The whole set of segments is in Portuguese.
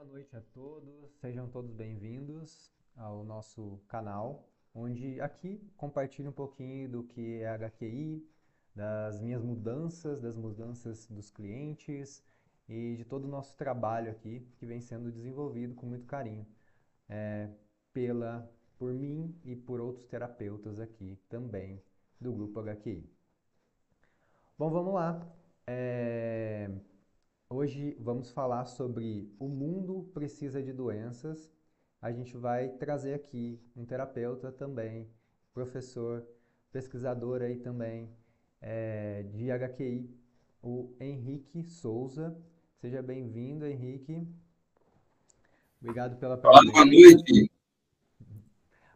Boa noite a todos, sejam todos bem-vindos ao nosso canal, onde aqui compartilho um pouquinho do que é HQI, das minhas mudanças, das mudanças dos clientes e de todo o nosso trabalho aqui que vem sendo desenvolvido com muito carinho por mim e por outros terapeutas aqui também do grupo HQI. Bom, vamos lá. Hoje vamos falar sobre o mundo precisa de doenças. A gente vai trazer aqui um terapeuta também, professor, pesquisador aí também de HQI, o Henrique Souza. Seja bem-vindo, Henrique. Obrigado pela Olá, presença. boa noite.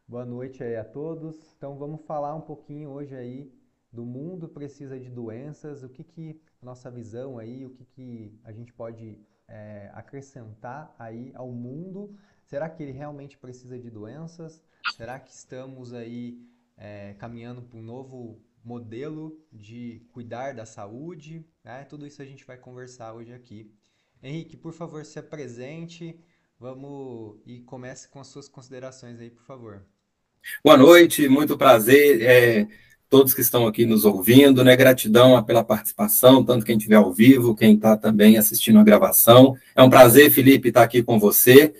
Boa noite aí a todos. Então vamos falar um pouquinho hoje aí do mundo precisa de doenças, o que a nossa visão aí, o que a gente pode acrescentar aí ao mundo. Será que ele realmente precisa de doenças? Será que estamos aí caminhando para um novo modelo de cuidar da saúde? Tudo isso a gente vai conversar hoje aqui. Henrique, por favor, se apresente. Vamos e comece com as suas considerações aí, por favor. Boa noite, muito prazer, todos que estão aqui nos ouvindo, né? Gratidão pela participação, tanto quem estiver ao vivo, quem está também assistindo a gravação. É um prazer, Felipe, estar aqui com você,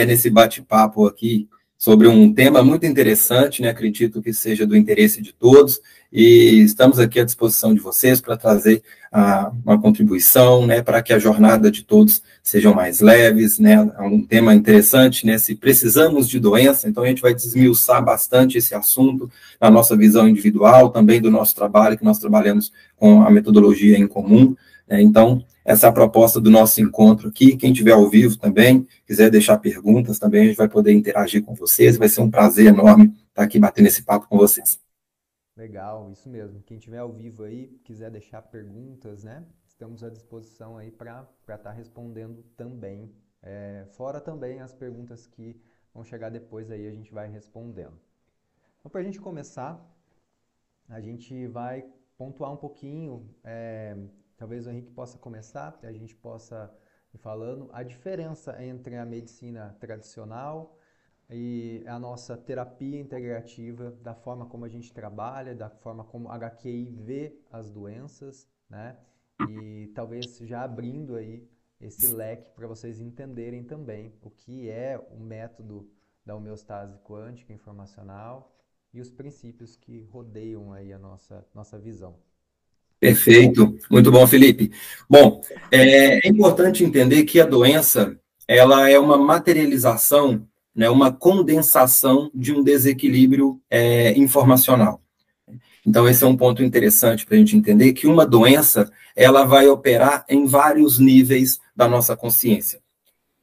nesse bate-papo aqui sobre um tema muito interessante, né? Acredito que seja do interesse de todos, e estamos aqui à disposição de vocês para trazer uma contribuição, né? Para que a jornada de todos sejam mais leves, né? É um tema interessante, né? Se precisamos de doença, então a gente vai desmiuçar bastante esse assunto na nossa visão individual, também do nosso trabalho, que nós trabalhamos com a metodologia em comum, né? Então, essa é a proposta do nosso encontro aqui. Quem estiver ao vivo também, quiser deixar perguntas também, a gente vai poder interagir com vocês. Vai ser um prazer enorme estar aqui batendo esse papo com vocês. Legal, isso mesmo. Quem tiver ao vivo aí, quiser deixar perguntas, né? Estamos à disposição aí para estar respondendo também. Fora também as perguntas que vão chegar depois aí, a gente vai respondendo. Então, para a gente começar, a gente vai pontuar um pouquinho, talvez o Henrique possa começar, a gente possa ir falando a diferença entre a medicina tradicional e a nossa terapia integrativa, da forma como a gente trabalha, da forma como a HQI vê as doenças, né? E talvez já abrindo aí esse leque para vocês entenderem também o que é o método da homeostase quântica informacional e os princípios que rodeiam aí a nossa visão. Perfeito, muito bom, Felipe. Bom, é importante entender que a doença, ela é uma materialização, né, uma condensação de um desequilíbrio informacional. Então, esse é um ponto interessante para a gente entender que uma doença, ela vai operar em vários níveis da nossa consciência.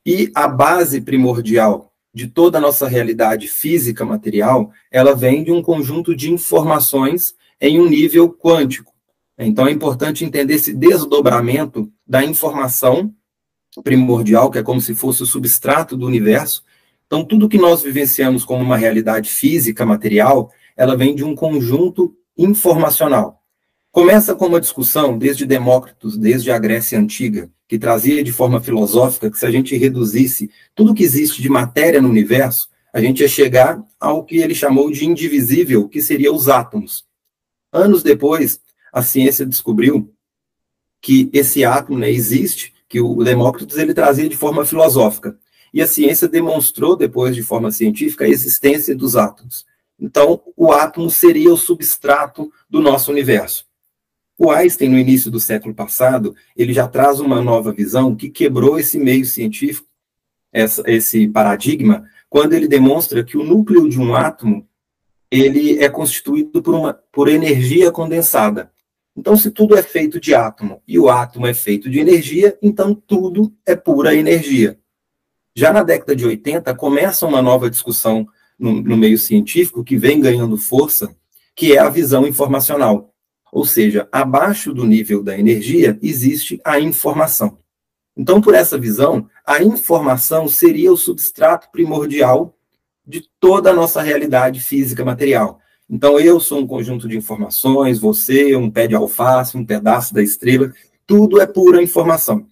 E a base primordial de toda a nossa realidade física material, ela vem de um conjunto de informações em um nível quântico. Então, é importante entender esse desdobramento da informação primordial, que é como se fosse o substrato do universo. Então, tudo que nós vivenciamos como uma realidade física, material, ela vem de um conjunto informacional. Começa com uma discussão desde Demócrito, desde a Grécia Antiga, que trazia de forma filosófica que se a gente reduzisse tudo que existe de matéria no universo, a gente ia chegar ao que ele chamou de indivisível, que seria os átomos. Anos depois, a ciência descobriu que esse átomo, né, existe, que o Demócrito ele trazia de forma filosófica. E a ciência demonstrou depois de forma científica a existência dos átomos. Então, o átomo seria o substrato do nosso universo. O Einstein, no início do século passado, ele já traz uma nova visão que quebrou esse meio científico, esse paradigma, quando ele demonstra que o núcleo de um átomo ele é constituído por energia condensada. Então, se tudo é feito de átomo e o átomo é feito de energia, então tudo é pura energia. Já na década de 80, começa uma nova discussão no meio científico que vem ganhando força, que é a visão informacional. Ou seja, abaixo do nível da energia existe a informação. Então, por essa visão, a informação seria o substrato primordial de toda a nossa realidade física material. Então, eu sou um conjunto de informações, você, um pé de alface, um pedaço da estrela, tudo é pura informação.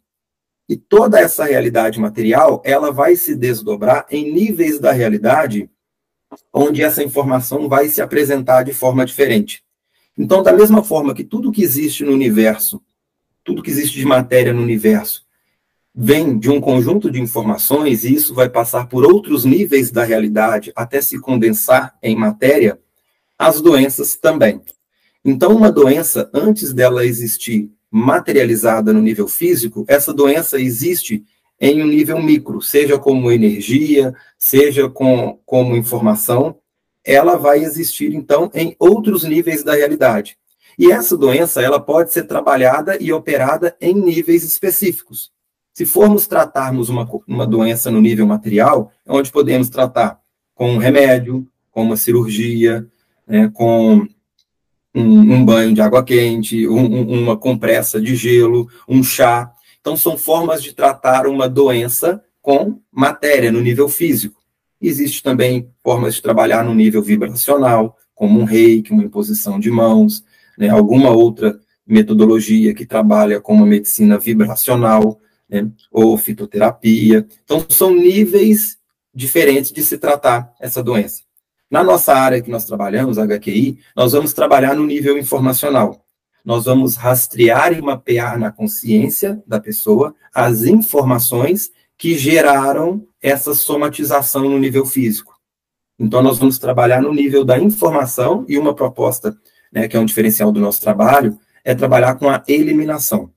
E toda essa realidade material, ela vai se desdobrar em níveis da realidade onde essa informação vai se apresentar de forma diferente. Então, da mesma forma que tudo que existe no universo, tudo que existe de matéria no universo, vem de um conjunto de informações e isso vai passar por outros níveis da realidade até se condensar em matéria, as doenças também. Então, uma doença, antes dela existir materializada no nível físico, essa doença existe em um nível micro, seja como energia, seja como informação, ela vai existir, então, em outros níveis da realidade. E essa doença, ela pode ser trabalhada e operada em níveis específicos. Se formos tratarmos uma doença no nível material, é onde podemos tratar com um remédio, com uma cirurgia, né, com um banho de água quente, uma compressa de gelo, um chá. Então, são formas de tratar uma doença com matéria no nível físico. Existe também formas de trabalhar no nível vibracional, como um reiki, uma imposição de mãos, né, alguma outra metodologia que trabalha com uma medicina vibracional, né, ou fitoterapia. Então, são níveis diferentes de se tratar essa doença. Na nossa área que nós trabalhamos, a HQI, nós vamos trabalhar no nível informacional. Nós vamos rastrear e mapear na consciência da pessoa as informações que geraram essa somatização no nível físico. Então, nós vamos trabalhar no nível da informação e uma proposta, né, que é um diferencial do nosso trabalho, é trabalhar com a eliminação.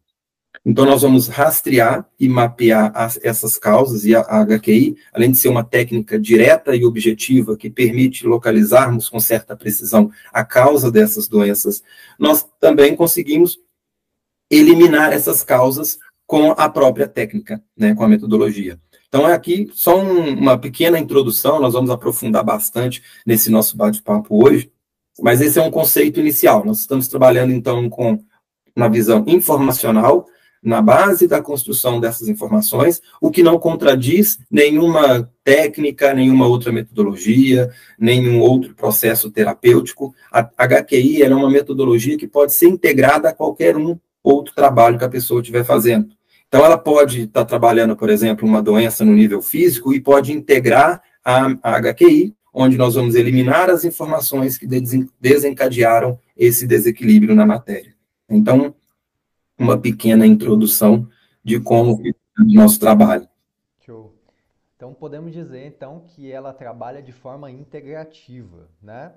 Então, nós vamos rastrear e mapear essas causas, e a HQI, além de ser uma técnica direta e objetiva que permite localizarmos com certa precisão a causa dessas doenças, nós também conseguimos eliminar essas causas com a própria técnica, né, com a metodologia. Então, é aqui só uma pequena introdução, nós vamos aprofundar bastante nesse nosso bate-papo hoje, mas esse é um conceito inicial. Nós estamos trabalhando, então, com uma visão informacional, na base da construção dessas informações, o que não contradiz nenhuma técnica, nenhuma outra metodologia, nenhum outro processo terapêutico. A HQI é uma metodologia que pode ser integrada a qualquer outro trabalho que a pessoa estiver fazendo. Então, ela pode estar trabalhando, por exemplo, uma doença no nível físico e pode integrar a HQI, onde nós vamos eliminar as informações que desencadearam esse desequilíbrio na matéria. Então, uma pequena introdução de como é o nosso trabalho. Show. Então podemos dizer então que ela trabalha de forma integrativa, né?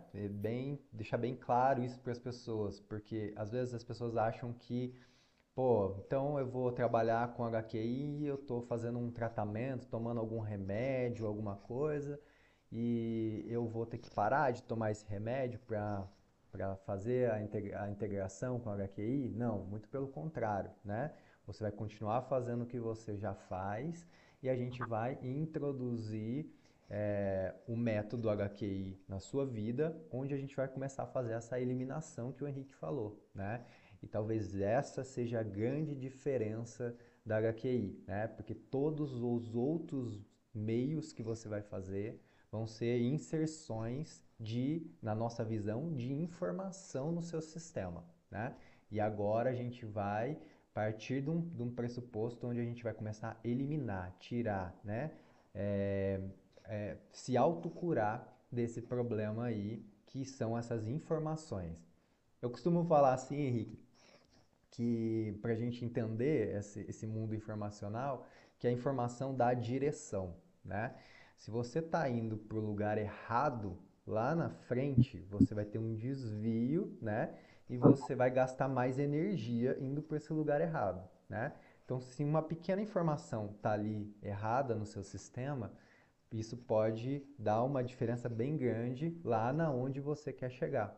Deixar bem claro isso para as pessoas, porque às vezes as pessoas acham que, pô, então eu vou trabalhar com HQI, eu estou fazendo um tratamento, tomando algum remédio, alguma coisa, e eu vou ter que parar de tomar esse remédio para fazer a integração com a HQI? Não, muito pelo contrário, né? Você vai continuar fazendo o que você já faz e a gente vai introduzir o método HQI na sua vida, onde a gente vai começar a fazer essa eliminação que o Henrique falou, né? E talvez essa seja a grande diferença da HQI, né? Porque todos os outros meios que você vai fazer vão ser inserções na nossa visão, de informação no seu sistema, né? E agora a gente vai partir de um pressuposto onde a gente vai começar a eliminar, tirar, né? Se autocurar desse problema aí, que são essas informações. Eu costumo falar assim, Henrique, que para a gente entender esse mundo informacional, que a informação dá direção, né? Se você está indo para o lugar errado, lá na frente, você vai ter um desvio, né? E você vai gastar mais energia indo para esse lugar errado, né? Então, se uma pequena informação está ali errada no seu sistema, isso pode dar uma diferença bem grande lá na onde você quer chegar,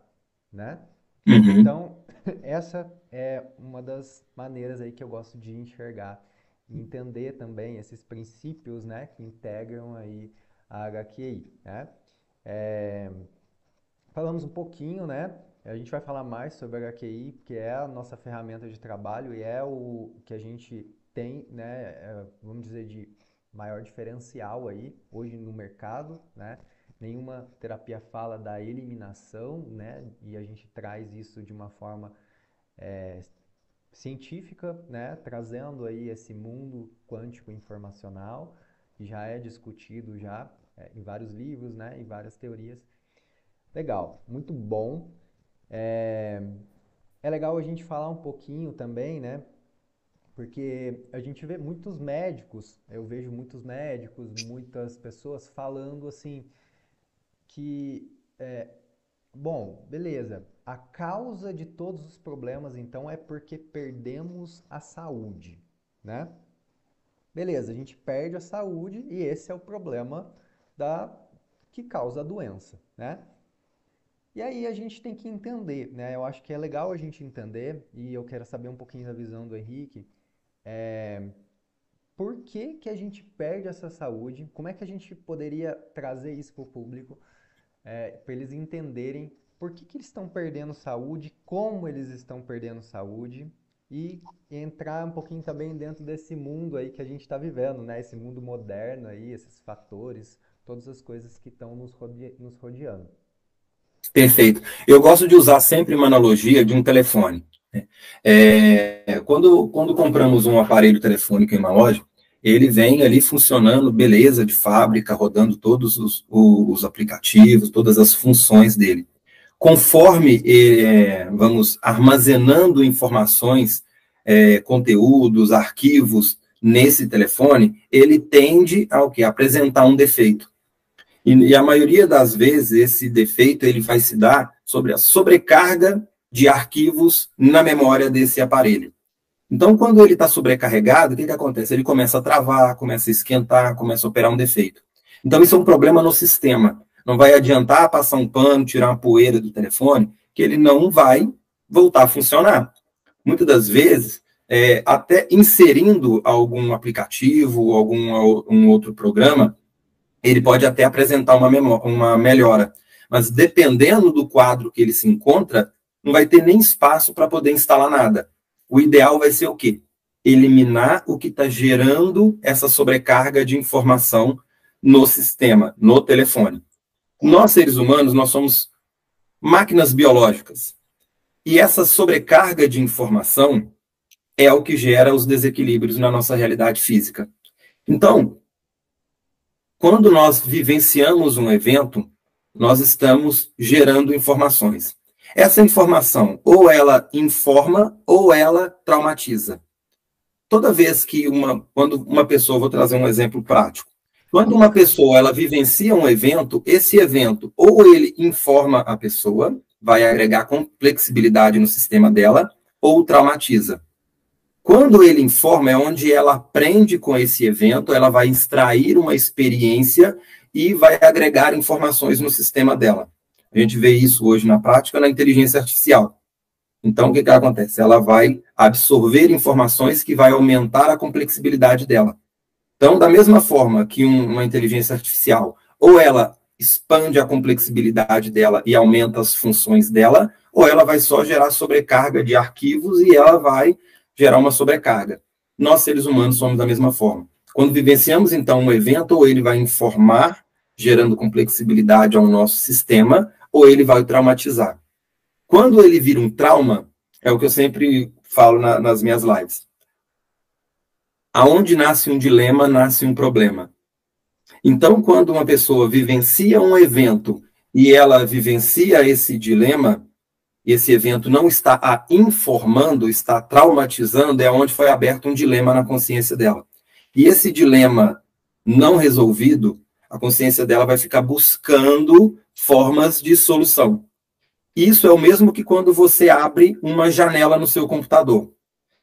né? Uhum. Então, essa é uma das maneiras aí que eu gosto de enxergar e entender também esses princípios, né, que integram aí a HQI, né? É, falamos um pouquinho, né? A gente vai falar mais sobre a HQI, que é a nossa ferramenta de trabalho e é o que a gente tem, né, vamos dizer, de maior diferencial aí hoje no mercado, né? Nenhuma terapia fala da eliminação, né? E a gente traz isso de uma forma científica, né, trazendo aí esse mundo quântico informacional, que já é discutido já em vários livros, né, em várias teorias. Legal, muito bom. É legal a gente falar um pouquinho também, né, porque a gente vê muitos médicos, eu vejo muitos médicos, muitas pessoas falando assim que bom, beleza. A causa de todos os problemas, então, é porque perdemos a saúde, né? Beleza, a gente perde a saúde e esse é o problema da que causa a doença, né? E aí a gente tem que entender, né? Eu acho que é legal a gente entender e eu quero saber um pouquinho da visão do Henrique. Por que que a gente perde essa saúde? Como é que a gente poderia trazer isso para o público? Para eles entenderem por que que eles estão perdendo saúde, como eles estão perdendo saúde e entrar um pouquinho também dentro desse mundo aí que a gente está vivendo, né? Esse mundo moderno aí, esses fatores, todas as coisas que estão nos rodeando. Perfeito. Eu gosto de usar sempre uma analogia de um telefone. Quando compramos um aparelho telefônico em uma loja, ele vem ali funcionando, beleza, de fábrica, rodando todos os aplicativos, todas as funções dele. Conforme vamos armazenando informações, conteúdos, arquivos nesse telefone, ele tende ao que? Apresentar um defeito. E a maioria das vezes esse defeito ele vai se dar sobre a sobrecarga de arquivos na memória desse aparelho. Então, quando ele está sobrecarregado, o que acontece? Ele começa a travar, começa a esquentar, começa a operar um defeito. Então, isso é um problema no sistema. Não vai adiantar passar um pano, tirar uma poeira do telefone, que ele não vai voltar a funcionar. Muitas das vezes, até inserindo algum aplicativo, um outro programa, ele pode até apresentar uma melhora. Mas dependendo do quadro que ele se encontra, não vai ter nem espaço para poder instalar nada. O ideal vai ser o quê? Eliminar o que está gerando essa sobrecarga de informação no sistema, no telefone. Nós, seres humanos, nós somos máquinas biológicas. E essa sobrecarga de informação é o que gera os desequilíbrios na nossa realidade física. Então, quando nós vivenciamos um evento, nós estamos gerando informações. Essa informação, ou ela informa, ou ela traumatiza. Toda vez que quando uma pessoa, vou trazer um exemplo prático, quando uma pessoa ela vivencia um evento, esse evento ou ele informa a pessoa, vai agregar complexibilidade no sistema dela, ou traumatiza. Quando ele informa, é onde ela aprende com esse evento, ela vai extrair uma experiência e vai agregar informações no sistema dela. A gente vê isso hoje na prática na inteligência artificial. Então, o que acontece? Ela vai absorver informações que vai aumentar a complexibilidade dela. Então, da mesma forma que uma inteligência artificial, ou ela expande a complexibilidade dela e aumenta as funções dela, ou ela vai só gerar sobrecarga de arquivos e ela vai gerar uma sobrecarga. Nós, seres humanos, somos da mesma forma. Quando vivenciamos, então, um evento, ou ele vai informar, gerando complexibilidade ao nosso sistema, ou ele vai traumatizar. Quando ele vira um trauma, é o que eu sempre falo nas minhas lives. Aonde nasce um dilema, nasce um problema. Então, quando uma pessoa vivencia um evento e ela vivencia esse dilema, esse evento não está a informando, está traumatizando, é onde foi aberto um dilema na consciência dela. E esse dilema não resolvido, a consciência dela vai ficar buscando formas de solução. Isso é o mesmo que quando você abre uma janela no seu computador.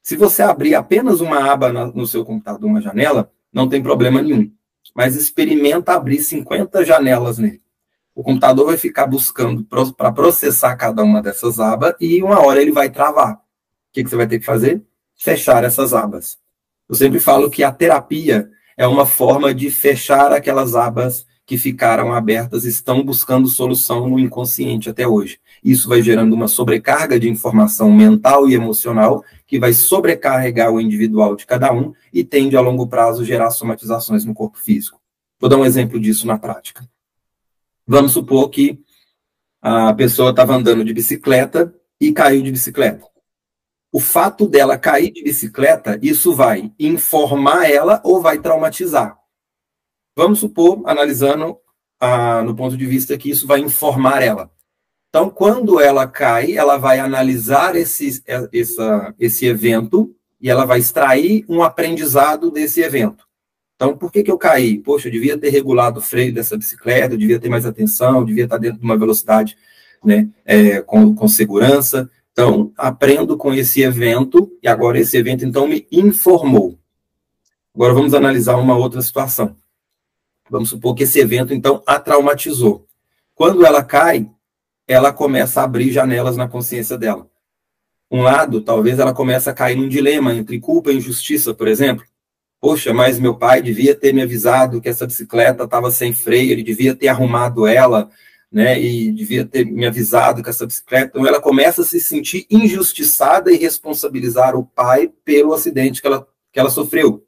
Se você abrir apenas uma aba no seu computador, uma janela, não tem problema nenhum. Mas experimenta abrir 50 janelas nele. O computador vai ficar buscando para processar cada uma dessas abas e uma hora ele vai travar. O que você vai ter que fazer? Fechar essas abas. Eu sempre falo que a terapia é uma forma de fechar aquelas abas que ficaram abertas e estão buscando solução no inconsciente até hoje. Isso vai gerando uma sobrecarga de informação mental e emocional que vai sobrecarregar o individual de cada um e tende a longo prazo gerar somatizações no corpo físico. Vou dar um exemplo disso na prática. Vamos supor que a pessoa estava andando de bicicleta e caiu de bicicleta. o fato dela cair de bicicleta, isso vai informar ela ou vai traumatizar? Vamos supor, analisando no ponto de vista que isso vai informar ela. Então, quando ela cai, ela vai analisar esse evento e ela vai extrair um aprendizado desse evento. Então, por que eu caí? Poxa, eu devia ter regulado o freio dessa bicicleta, eu devia ter mais atenção, eu devia estar dentro de uma velocidade, né, com segurança. Então, aprendo com esse evento, e agora esse evento, então, me informou. Agora, vamos analisar uma outra situação. Vamos supor que esse evento, então, a traumatizou. Quando ela cai, ela começa a abrir janelas na consciência dela. Um lado, talvez ela comece a cair num dilema entre culpa e injustiça, por exemplo. Poxa, mas meu pai devia ter me avisado que essa bicicleta estava sem freio, ele devia ter arrumado ela, né, e devia ter me avisado que essa bicicleta... Então, ela começa a se sentir injustiçada e responsabilizar o pai pelo acidente que ela sofreu.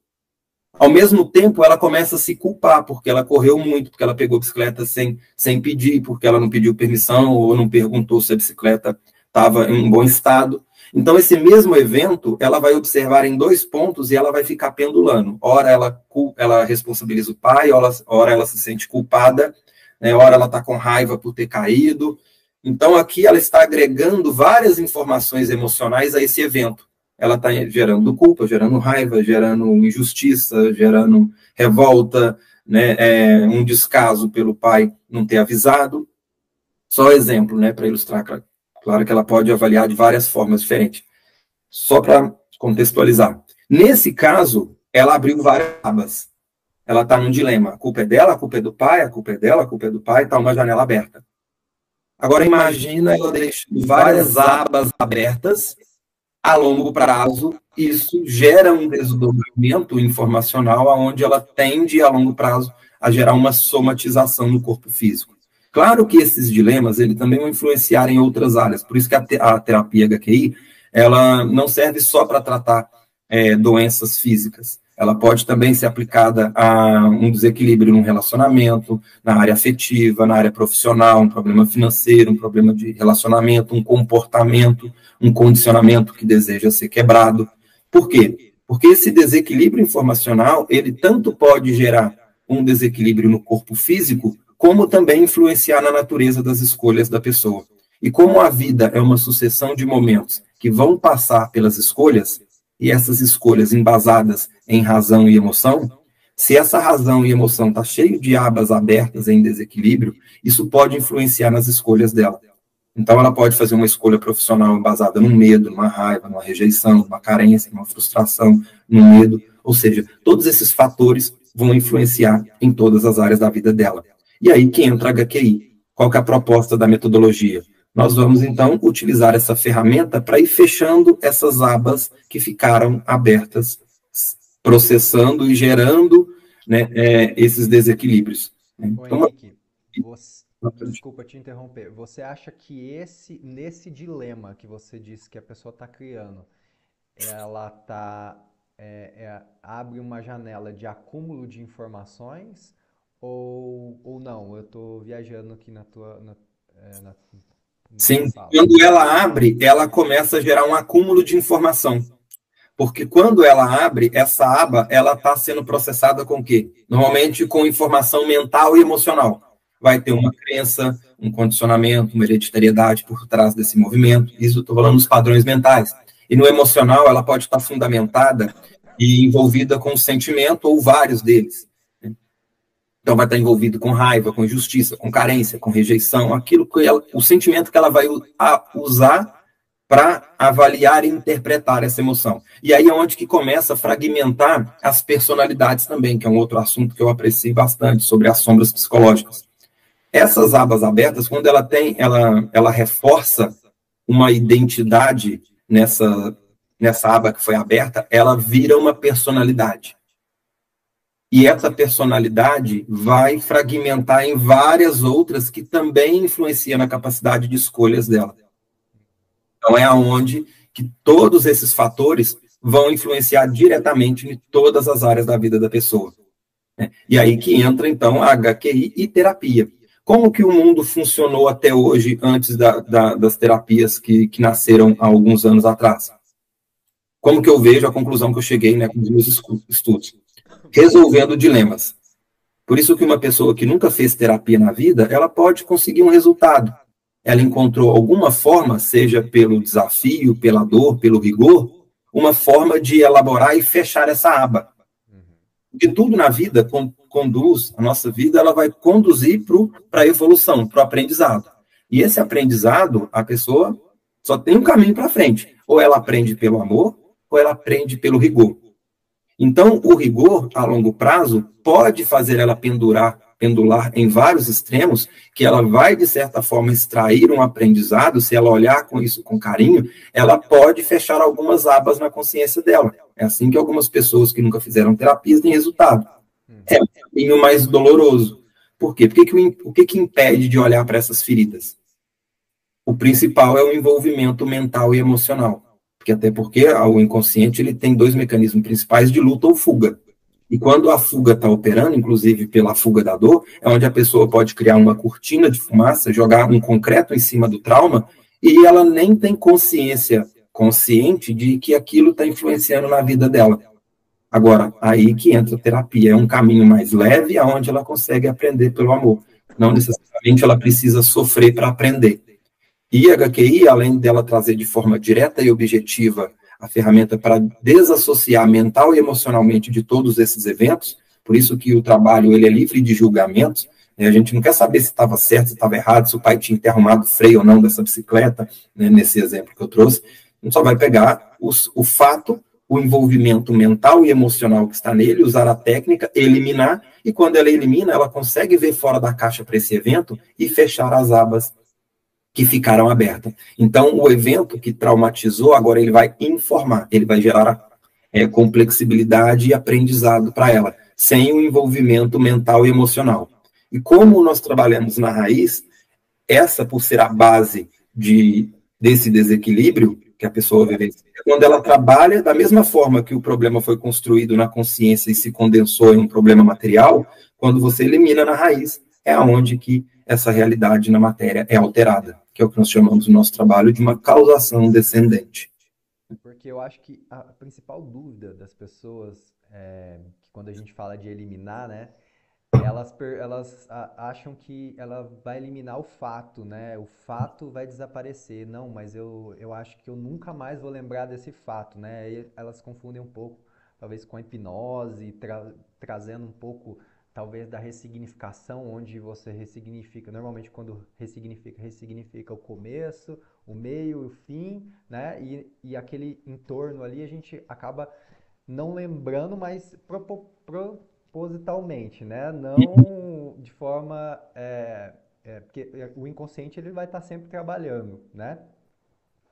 Ao mesmo tempo, ela começa a se culpar, porque ela correu muito, porque ela pegou a bicicleta sem pedir, porque ela não pediu permissão ou não perguntou se a bicicleta estava em um bom estado. Então, esse mesmo evento, ela vai observar em 2 pontos e ela vai ficar pendulando. Ora ela responsabiliza o pai, ora ela se sente culpada, né, ora ela está com raiva por ter caído. Então, aqui ela está agregando várias informações emocionais a esse evento. Ela está gerando culpa, gerando raiva, gerando injustiça, gerando revolta, né, um descaso pelo pai não ter avisado. Só exemplo, né, para ilustrar. Claro que ela pode avaliar de várias formas diferentes. Só para contextualizar. Nesse caso, ela abriu várias abas. Ela está num dilema. A culpa é dela, a culpa é do pai, a culpa é dela, a culpa é do pai, está uma janela aberta. Agora imagina ela deixando várias abas abertas a longo prazo. Isso gera um desdobramento informacional onde ela tende, a longo prazo, a gerar uma somatização no corpo físico. Claro que esses dilemas ele também vão influenciar em outras áreas, por isso que a terapia HQI ela não serve só para tratar doenças físicas, ela pode também ser aplicada a um desequilíbrio no relacionamento, na área afetiva, na área profissional, um problema financeiro, um problema de relacionamento, um comportamento, um condicionamento que deseja ser quebrado. Por quê? Porque esse desequilíbrio informacional, ele tanto pode gerar um desequilíbrio no corpo físico, como também influenciar na natureza das escolhas da pessoa. E como a vida é uma sucessão de momentos que vão passar pelas escolhas, e essas escolhas embasadas em razão e emoção, se essa razão e emoção está cheio de abas abertas em desequilíbrio, isso pode influenciar nas escolhas dela. Então, ela pode fazer uma escolha profissional embasada num medo, numa raiva, numa rejeição, numa carência, numa frustração, num medo. Ou seja, todos esses fatores vão influenciar em todas as áreas da vida dela. E aí que entra a HQI. Qual que é a proposta da metodologia? Nós vamos, então, utilizar essa ferramenta para ir fechando essas abas que ficaram abertas, processando e gerando, né, esses desequilíbrios. Então, Henrique, desculpa te interromper. Você acha que nesse dilema que você disse que a pessoa está criando, ela abre uma janela de acúmulo de informações ou não? Eu estou viajando aqui na tua Sim, fala. quando ela abre, ela começa a gerar um acúmulo de informação. Porque quando ela abre, essa aba, ela está sendo processada com o quê? Normalmente com informação mental e emocional. Vai ter uma crença, um condicionamento, uma hereditariedade por trás desse movimento. Isso eu estou falando dos padrões mentais. E no emocional, ela pode estar fundamentada e envolvida com um sentimento ou vários deles. Então, vai estar envolvido com raiva, com injustiça, com carência, com rejeição, aquilo que o sentimento que ela vai usar para avaliar e interpretar essa emoção. E aí é onde que começa a fragmentar as personalidades também, que é um outro assunto que eu aprecio bastante, sobre as sombras psicológicas. Essas abas abertas, quando ela reforça uma identidade nessa aba que foi aberta, ela vira uma personalidade. E essa personalidade vai fragmentar em várias outras que também influenciam na capacidade de escolhas dela. Então, é aonde que todos esses fatores vão influenciar diretamente em todas as áreas da vida da pessoa. E aí que entra, então, a HQI e terapia. Como que o mundo funcionou até hoje, antes das terapias que nasceram há alguns anos atrás? como que eu vejo a conclusão que eu cheguei, né, com os meus estudos? Resolvendo dilemas. Por isso que uma pessoa que nunca fez terapia na vida, ela pode conseguir um resultado. Ela encontrou alguma forma, seja pelo desafio, pela dor, pelo rigor, uma forma de elaborar e fechar essa aba. Porque tudo na vida conduz, a nossa vida, ela vai conduzir para a evolução, para o aprendizado. E esse aprendizado, a pessoa só tem um caminho para frente. Ou ela aprende pelo amor, ou ela aprende pelo rigor. Então, o rigor, a longo prazo, pode fazer ela pendular em vários extremos, que ela vai, de certa forma, extrair um aprendizado, se ela olhar com isso com carinho, ela pode fechar algumas abas na consciência dela. É assim que algumas pessoas que nunca fizeram terapia têm resultado. É um caminho mais doloroso. Por quê? O que impede de olhar para essas feridas? O principal é o envolvimento mental e emocional. Até porque o inconsciente ele tem dois mecanismos principais de luta ou fuga. E quando a fuga está operando, inclusive pela fuga da dor, é onde a pessoa pode criar uma cortina de fumaça, jogar um concreto em cima do trauma, e ela nem tem consciência consciente de que aquilo está influenciando na vida dela. Agora, aí que entra a terapia, é um caminho mais leve, aonde ela consegue aprender pelo amor. Não necessariamente ela precisa sofrer para aprender. E a HQI, além dela trazer de forma direta e objetiva a ferramenta para desassociar mental e emocionalmente de todos esses eventos, por isso que o trabalho ele é livre de julgamentos, né? A gente não quer saber se estava certo, se estava errado, se o pai tinha interrompido o freio ou não dessa bicicleta, né, nesse exemplo que eu trouxe. A gente só vai pegar o fato, o envolvimento mental e emocional que está nele, usar a técnica, eliminar, e quando ela elimina, ela consegue ver fora da caixa para esse evento e fechar as abas que ficaram abertas. Então, o evento que traumatizou, agora ele vai informar, ele vai gerar complexibilidade e aprendizado para ela, sem o envolvimento mental e emocional. E como nós trabalhamos na raiz, essa, por ser a base desse desequilíbrio que a pessoa vivencia, quando ela trabalha da mesma forma que o problema foi construído na consciência e se condensou em um problema material, quando você elimina na raiz, é onde que essa realidade na matéria é alterada, que é o que nós chamamos no nosso trabalho de uma causação descendente. Porque eu acho que a principal dúvida das pessoas, que quando a gente fala de eliminar, né, elas acham que ela vai eliminar o fato, né? O fato vai desaparecer. Não, mas eu acho que eu nunca mais vou lembrar desse fato, né? E elas confundem um pouco, talvez com a hipnose, trazendo um pouco, talvez, da ressignificação, onde você ressignifica. Normalmente, quando ressignifica o começo, o meio e o fim, né? E aquele entorno ali a gente acaba não lembrando, mas propositalmente, né? Não de forma porque o inconsciente ele vai estar sempre trabalhando, né?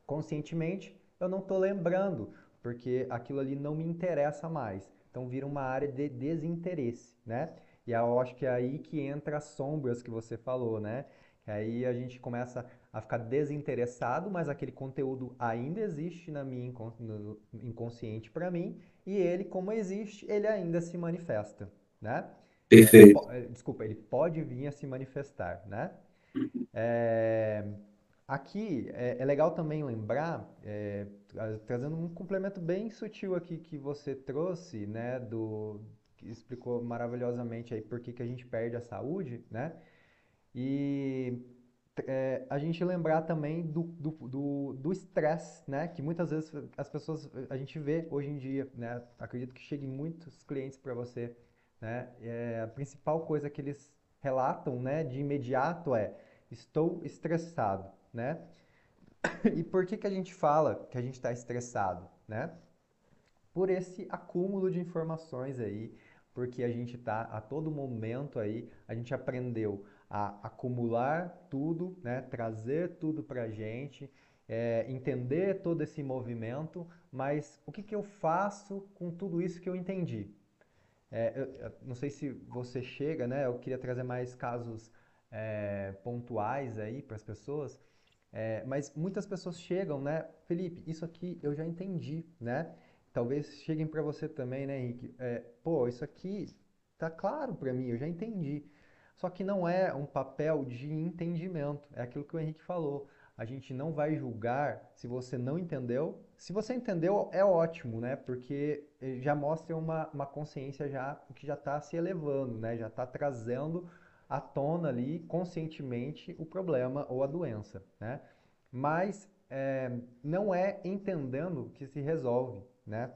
Conscientemente eu não estou lembrando, porque aquilo ali não me interessa mais. Então vira uma área de desinteresse, né? E eu acho que é aí que entra as sombras que você falou, né? Que aí a gente começa a ficar desinteressado, mas aquele conteúdo ainda existe na minha no inconsciente para mim, e ele, como existe, ele ainda se manifesta, né? Perfeito. Desculpa, ele pode vir a se manifestar, né? É, aqui é legal também lembrar, trazendo um complemento bem sutil aqui que você trouxe, né, que explicou maravilhosamente aí por que a gente perde a saúde, né? E a gente lembrar também do estresse, né? Que muitas vezes as pessoas, a gente vê hoje em dia, né? Acredito que cheguem muitos clientes para você, né? A principal coisa que eles relatam, né, de imediato estou estressado, né? E por que a gente fala que a gente está estressado, né? Por esse acúmulo de informações aí, porque a gente está a todo momento aí, a gente aprendeu a acumular tudo, né? Trazer tudo para a gente, entender todo esse movimento, mas o que eu faço com tudo isso que eu entendi? Eu não sei se você chega, né? Eu queria trazer mais casos pontuais aí para as pessoas, mas muitas pessoas chegam, né? Felipe, isso aqui eu já entendi, né? Talvez cheguem para você também, né, Henrique? Pô, isso aqui tá claro para mim, eu já entendi. Só que não é um papel de entendimento, é aquilo que o Henrique falou. A gente não vai julgar se você não entendeu, se você entendeu, é ótimo, né? Porque já mostra uma consciência já que já está se elevando, né? Já está trazendo à tona ali conscientemente o problema ou a doença, né? Mas não é entendendo que se resolve, né?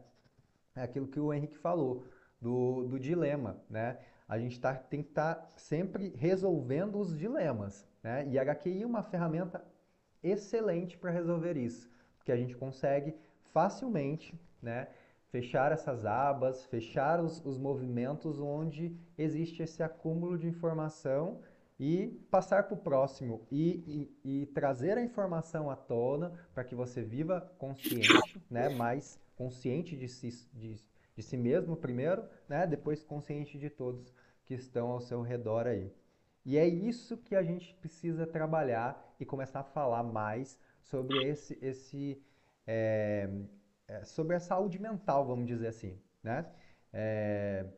É aquilo que o Henrique falou, do dilema, né? A gente tem que estar sempre resolvendo os dilemas, né? E a HQI é uma ferramenta excelente para resolver isso, porque a gente consegue facilmente, né, fechar essas abas, fechar os movimentos onde existe esse acúmulo de informação e passar para o próximo e trazer a informação à tona para que você viva consciente, né, mais consciente de si mesmo primeiro, né, depois consciente de todos que estão ao seu redor aí. E é isso que a gente precisa trabalhar e começar a falar mais sobre é, sobre a saúde mental, vamos dizer assim, né?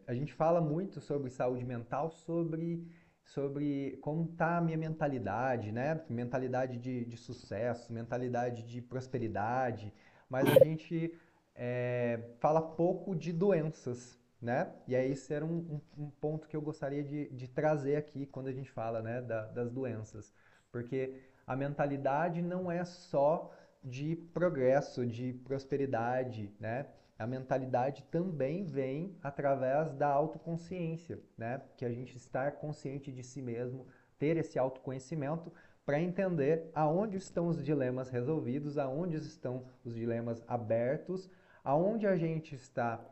A gente fala muito sobre saúde mental, sobre como está a minha mentalidade, né? Mentalidade de sucesso, mentalidade de prosperidade, mas a gente fala pouco de doenças, né? E aí esse era um ponto que eu gostaria de trazer aqui quando a gente fala, né, das doenças. Porque a mentalidade não é só de progresso, de prosperidade, né? A mentalidade também vem através da autoconsciência, né? Que a gente estar consciente de si mesmo, ter esse autoconhecimento para entender aonde estão os dilemas resolvidos, aonde estão os dilemas abertos, aonde a gente está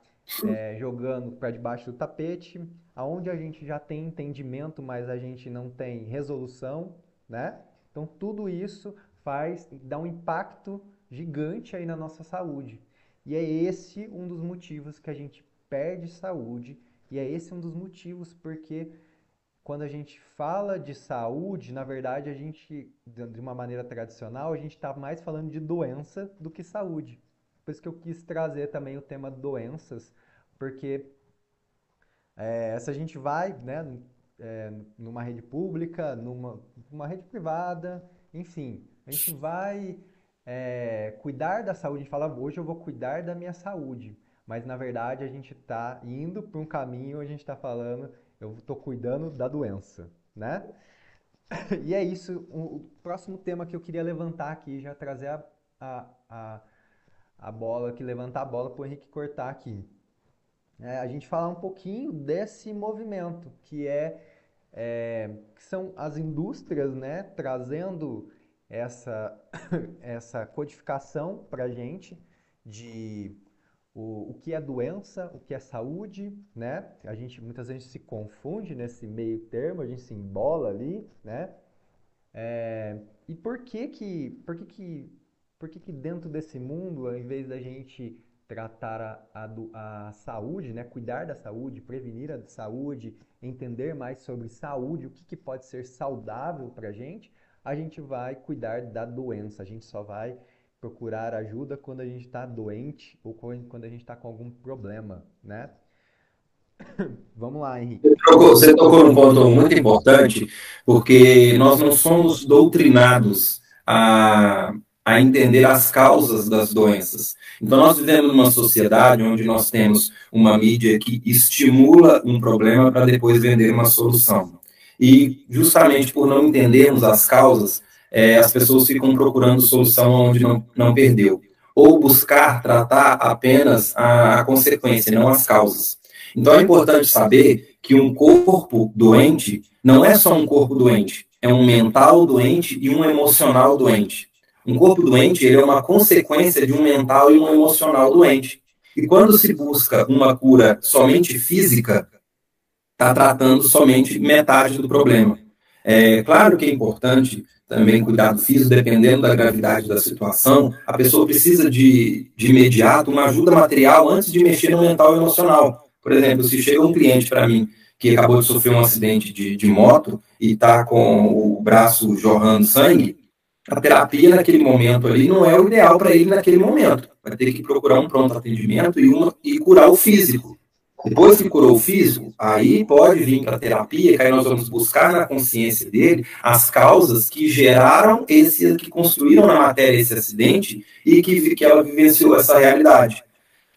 jogando para debaixo do tapete, aonde a gente já tem entendimento, mas a gente não tem resolução, né? Então tudo isso dá um impacto gigante aí na nossa saúde. E é esse um dos motivos que a gente perde saúde, e é esse um dos motivos porque quando a gente fala de saúde, na verdade, a gente, de uma maneira tradicional, a gente está mais falando de doença do que saúde. Por isso que eu quis trazer também o tema doenças, porque se a gente vai, né, numa rede pública, numa rede privada, enfim, a gente vai cuidar da saúde, a gente fala, hoje eu vou cuidar da minha saúde, mas na verdade a gente está indo para um caminho, a gente está falando, eu estou cuidando da doença, né? E é isso, o próximo tema que eu queria levantar aqui, já trazer a, a, a bola aqui, levantar a bola para o Henrique cortar aqui. A gente falar um pouquinho desse movimento, que são as indústrias, né, trazendo essa, essa codificação para a gente de o que é doença, o que é saúde, né? A gente muitas vezes se confunde nesse meio termo, a gente se embola ali, né? E por que que dentro desse mundo, ao invés da gente tratar a saúde, né, cuidar da saúde, prevenir a saúde, entender mais sobre saúde, o que pode ser saudável para a gente vai cuidar da doença, a gente só vai procurar ajuda quando a gente está doente ou quando a gente está com algum problema, né? Vamos lá, Henrique. Você tocou num ponto muito importante, porque nós não somos doutrinados a entender as causas das doenças. Então, nós vivemos numa sociedade onde nós temos uma mídia que estimula um problema para depois vender uma solução. E, justamente por não entendermos as causas, as pessoas ficam procurando solução onde não perdeu. Ou buscar tratar apenas a consequência, não as causas. Então é importante saber que um corpo doente não é só um corpo doente, é um mental doente e um emocional doente. Um corpo doente ele é uma consequência de um mental e um emocional doente. E quando se busca uma cura somente física, está tratando somente metade do problema. É claro que é importante também cuidar do físico, dependendo da gravidade da situação, a pessoa precisa de imediato uma ajuda material antes de mexer no mental e emocional. Por exemplo, se chega um cliente para mim que acabou de sofrer um acidente de moto e está com o braço jorrando sangue, a terapia naquele momento ali não é o ideal para ele naquele momento. Vai ter que procurar um pronto atendimento e curar o físico. Depois que curou o físico, aí pode vir para a terapia, que aí nós vamos buscar na consciência dele as causas que geraram que construíram na matéria esse acidente e que ela vivenciou essa realidade.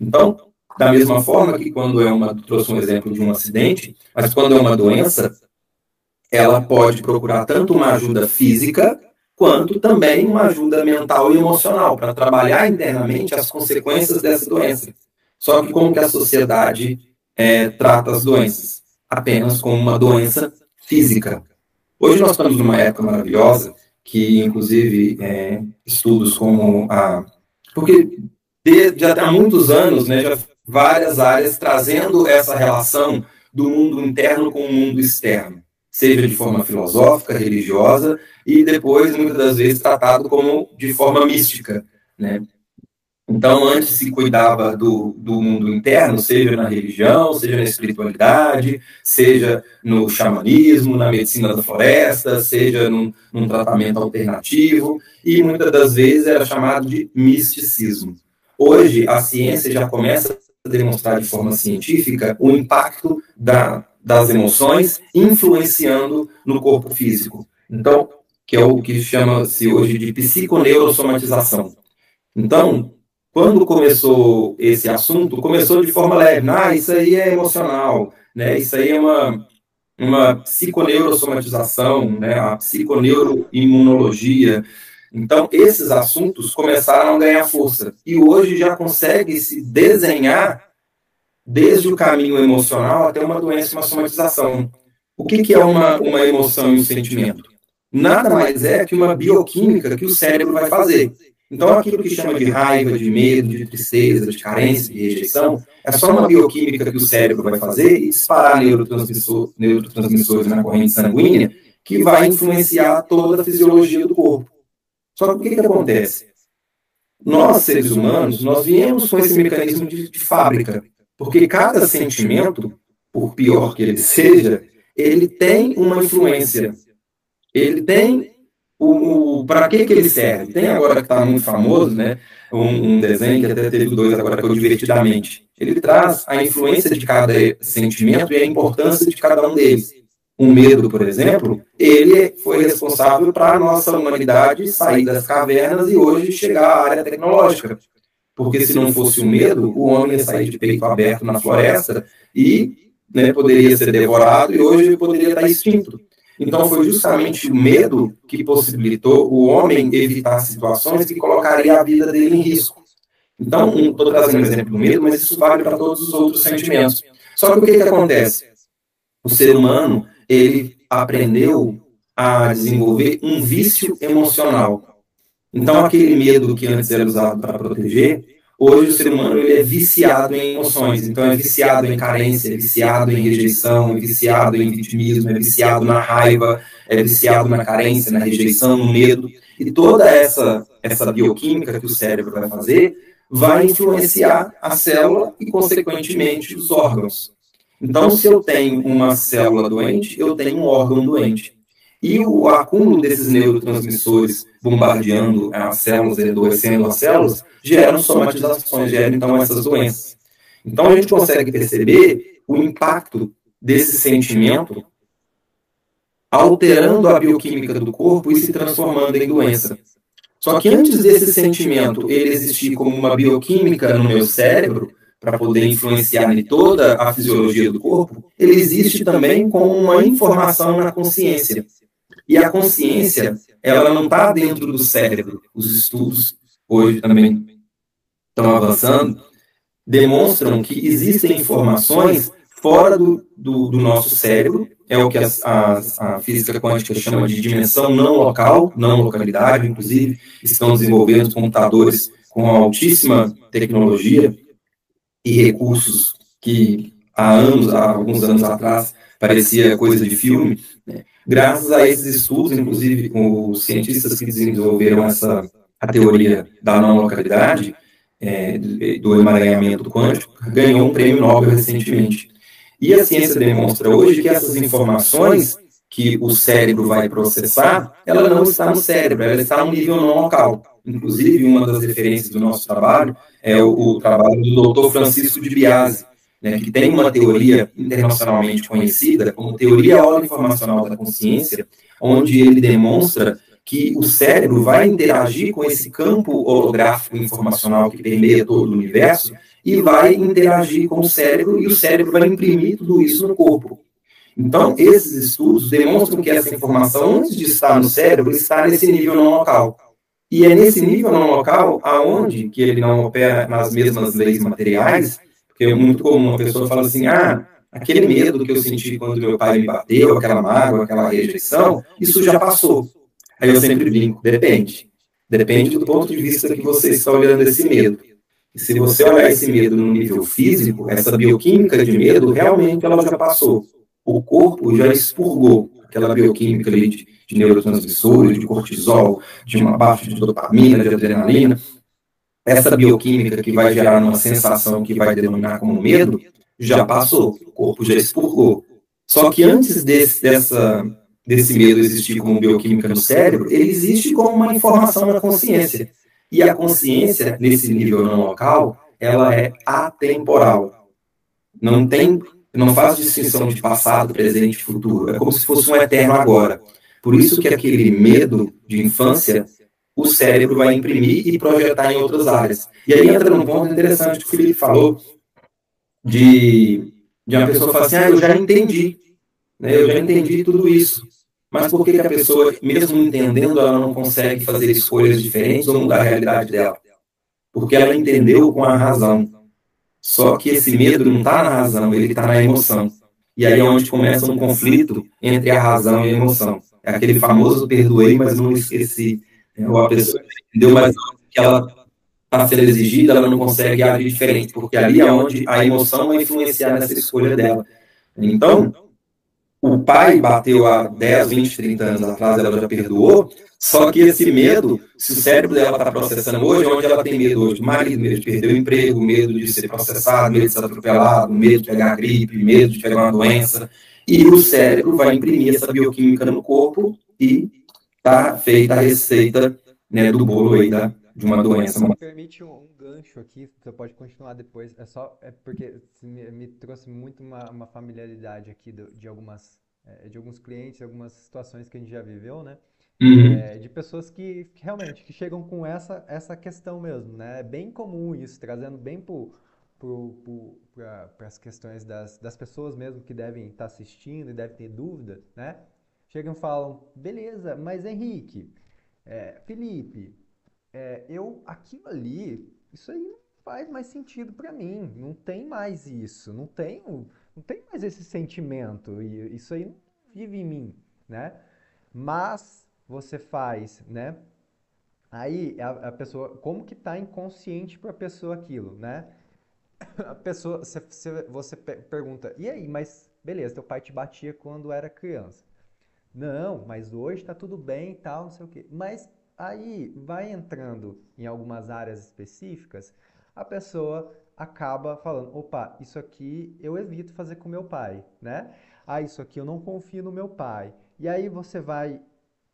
Então, da mesma forma que quando trouxe um exemplo de um acidente, mas quando é uma doença, ela pode procurar tanto uma ajuda física, quanto também uma ajuda mental e emocional, para trabalhar internamente as consequências dessa doença. Só que como que a sociedade trata as doenças? Apenas como uma doença física. Hoje nós estamos numa época maravilhosa, que inclusive estudos como porque já há muitos anos, né, já várias áreas trazendo essa relação do mundo interno com o mundo externo, seja de forma filosófica, religiosa, e depois, muitas das vezes, tratado como de forma mística, né? Então, antes se cuidava do mundo interno, seja na religião, seja na espiritualidade, seja no xamanismo, na medicina da floresta, seja num tratamento alternativo, e muitas das vezes era chamado de misticismo. Hoje, a ciência já começa a demonstrar de forma científica o impacto das emoções influenciando no corpo físico. Então, que é o que chama-se hoje de psiconeurosomatização. Então, quando começou esse assunto, começou de forma leve. Isso aí é emocional, né? Isso aí é uma psiconeurosomatização, né? A psiconeuroimunologia. Então, esses assuntos começaram a ganhar força. E hoje já consegue se desenhar desde o caminho emocional até uma doença, uma somatização. O que é uma emoção e um sentimento? Nada mais é que uma bioquímica que o cérebro vai fazer. Então, aquilo que chama de raiva, de medo, de tristeza, de carência, de rejeição, é só uma bioquímica que o cérebro vai fazer e disparar neurotransmissores na corrente sanguínea que vai influenciar toda a fisiologia do corpo. Só que o que acontece? Nós, seres humanos, nós viemos com esse mecanismo de fábrica, porque cada sentimento, por pior que ele seja, ele tem uma influência. Ele tem para que ele serve? Tem agora que está muito famoso, né? Um desenho que até teve 2 agora, que é o Divertidamente. Ele traz a influência de cada sentimento e a importância de cada um deles. O medo, por exemplo, ele foi responsável para a nossa humanidade sair das cavernas e hoje chegar à área tecnológica. Porque se não fosse o medo, o homem ia sair de peito aberto na floresta e poderia ser devorado e hoje poderia estar extinto. Então, foi justamente o medo que possibilitou o homem evitar situações que colocaria a vida dele em risco. Então, estou trazendo um exemplo do medo, mas isso vale para todos os outros sentimentos. Só que o que acontece? O ser humano, ele aprendeu a desenvolver um vício emocional. Então, aquele medo que antes era usado para proteger, hoje o ser humano ele é viciado em emoções. Então, é viciado em carência, é viciado em rejeição, é viciado em vitimismo, é viciado na raiva, é viciado na carência, na rejeição, no medo. E toda essa bioquímica que o cérebro vai fazer vai influenciar a célula e, consequentemente, os órgãos. Então, se eu tenho uma célula doente, eu tenho um órgão doente. E o acúmulo desses neurotransmissores bombardeando as células, adoecendo as células, geram somatizações, geram então essas doenças. Então a gente consegue perceber o impacto desse sentimento alterando a bioquímica do corpo e se transformando em doença. Só que antes desse sentimento ele existir como uma bioquímica no meu cérebro, para poder influenciar em toda a fisiologia do corpo, ele existe também como uma informação na consciência. E a consciência, ela não está dentro do cérebro. Os estudos hoje também estão avançando, demonstram que existem informações fora do nosso cérebro, é o que a física quântica chama de dimensão não local, não localidade, inclusive estão desenvolvendo computadores com altíssima tecnologia e recursos que há alguns anos atrás, parecia coisa de filme, né? Graças a esses estudos, inclusive os cientistas que desenvolveram a teoria da não localidade, do emaranhamento quântico, ganhou um prêmio Nobel recentemente. E a ciência demonstra hoje que essas informações que o cérebro vai processar, ela não está no cérebro, ela está no nível não local. Inclusive, uma das referências do nosso trabalho é o trabalho do Dr. Francisco de Biase, né, que tem uma teoria internacionalmente conhecida como teoria holoinformacional da consciência, onde ele demonstra que o cérebro vai interagir com esse campo holográfico informacional que permeia todo o universo e vai interagir com o cérebro, e o cérebro vai imprimir tudo isso no corpo. Então, esses estudos demonstram que essa informação, antes de estar no cérebro, está nesse nível não local. E é nesse nível não local aonde que ele não opera nas mesmas leis materiais, porque é muito comum a pessoa falar assim, aquele medo que eu senti quando meu pai me bateu, aquela mágoa, aquela rejeição, isso já passou. Aí eu sempre brinco, depende. Depende do ponto de vista que você está olhando esse medo. E se você olhar esse medo no nível físico, essa bioquímica de medo, realmente ela já passou. O corpo já expurgou aquela bioquímica ali de neurotransmissores, de cortisol, de uma baixa de dopamina, de adrenalina. Essa bioquímica que vai gerar uma sensação que vai denominar como medo, já passou. O corpo já expurgou. Só que antes desse medo existir como bioquímica no cérebro, ele existe como uma informação na consciência. E a consciência, nesse nível não local, ela é atemporal. Não tem, não faz distinção de passado, presente e futuro. É como se fosse um eterno agora. Por isso que aquele medo de infância, o cérebro vai imprimir e projetar em outras áreas. E aí entra num ponto interessante que o Felipe falou de uma pessoa falar assim, eu já entendi, né? Eu já entendi tudo isso. Mas por que que a pessoa, mesmo entendendo, ela não consegue fazer escolhas diferentes ou mudar a realidade dela? Porque ela entendeu com a razão. Só que esse medo não está na razão, ele está na emoção. E aí é onde começa um conflito entre a razão e a emoção. É aquele famoso perdoei, mas não esqueci. Ou a pessoa entendeu, mas que ela está sendo exigida, ela não consegue agir diferente, porque ali é onde a emoção vai influenciar nessa escolha dela. Então, o pai bateu há 10, 20, 30 anos atrás, ela já perdoou, só que esse medo, se o cérebro dela está processando hoje, onde ela tem medo hoje? Marido, medo de perder o emprego, medo de ser processado, medo de ser atropelado, medo de pegar gripe, medo de pegar uma doença, e o cérebro vai imprimir essa bioquímica no corpo e tá feita a receita, né, do bolo aí de uma doença. Me permite um gancho aqui, você pode continuar depois. É porque me trouxe muito uma familiaridade aqui de alguns clientes, algumas situações que a gente já viveu, né? Uhum. De pessoas que realmente que chegam com essa questão mesmo, né? É bem comum isso, trazendo bem para as questões das pessoas mesmo que devem estar assistindo e devem ter dúvida, né? Chegam e falam, beleza, mas Henrique, Felipe, aquilo ali, isso aí não faz mais sentido pra mim. Não tem mais isso, não tem mais esse sentimento. E isso aí não vive em mim, né? Mas você faz, né? Aí a pessoa, como que tá inconsciente pra pessoa aquilo, né? A pessoa, você pergunta, e aí, mas beleza, teu pai te batia quando era criança. Não, mas hoje tá tudo bem e tal, não sei o quê. Mas aí vai entrando em algumas áreas específicas, a pessoa acaba falando, opa, isso aqui eu evito fazer com meu pai, né? Ah, isso aqui eu não confio no meu pai. E aí você vai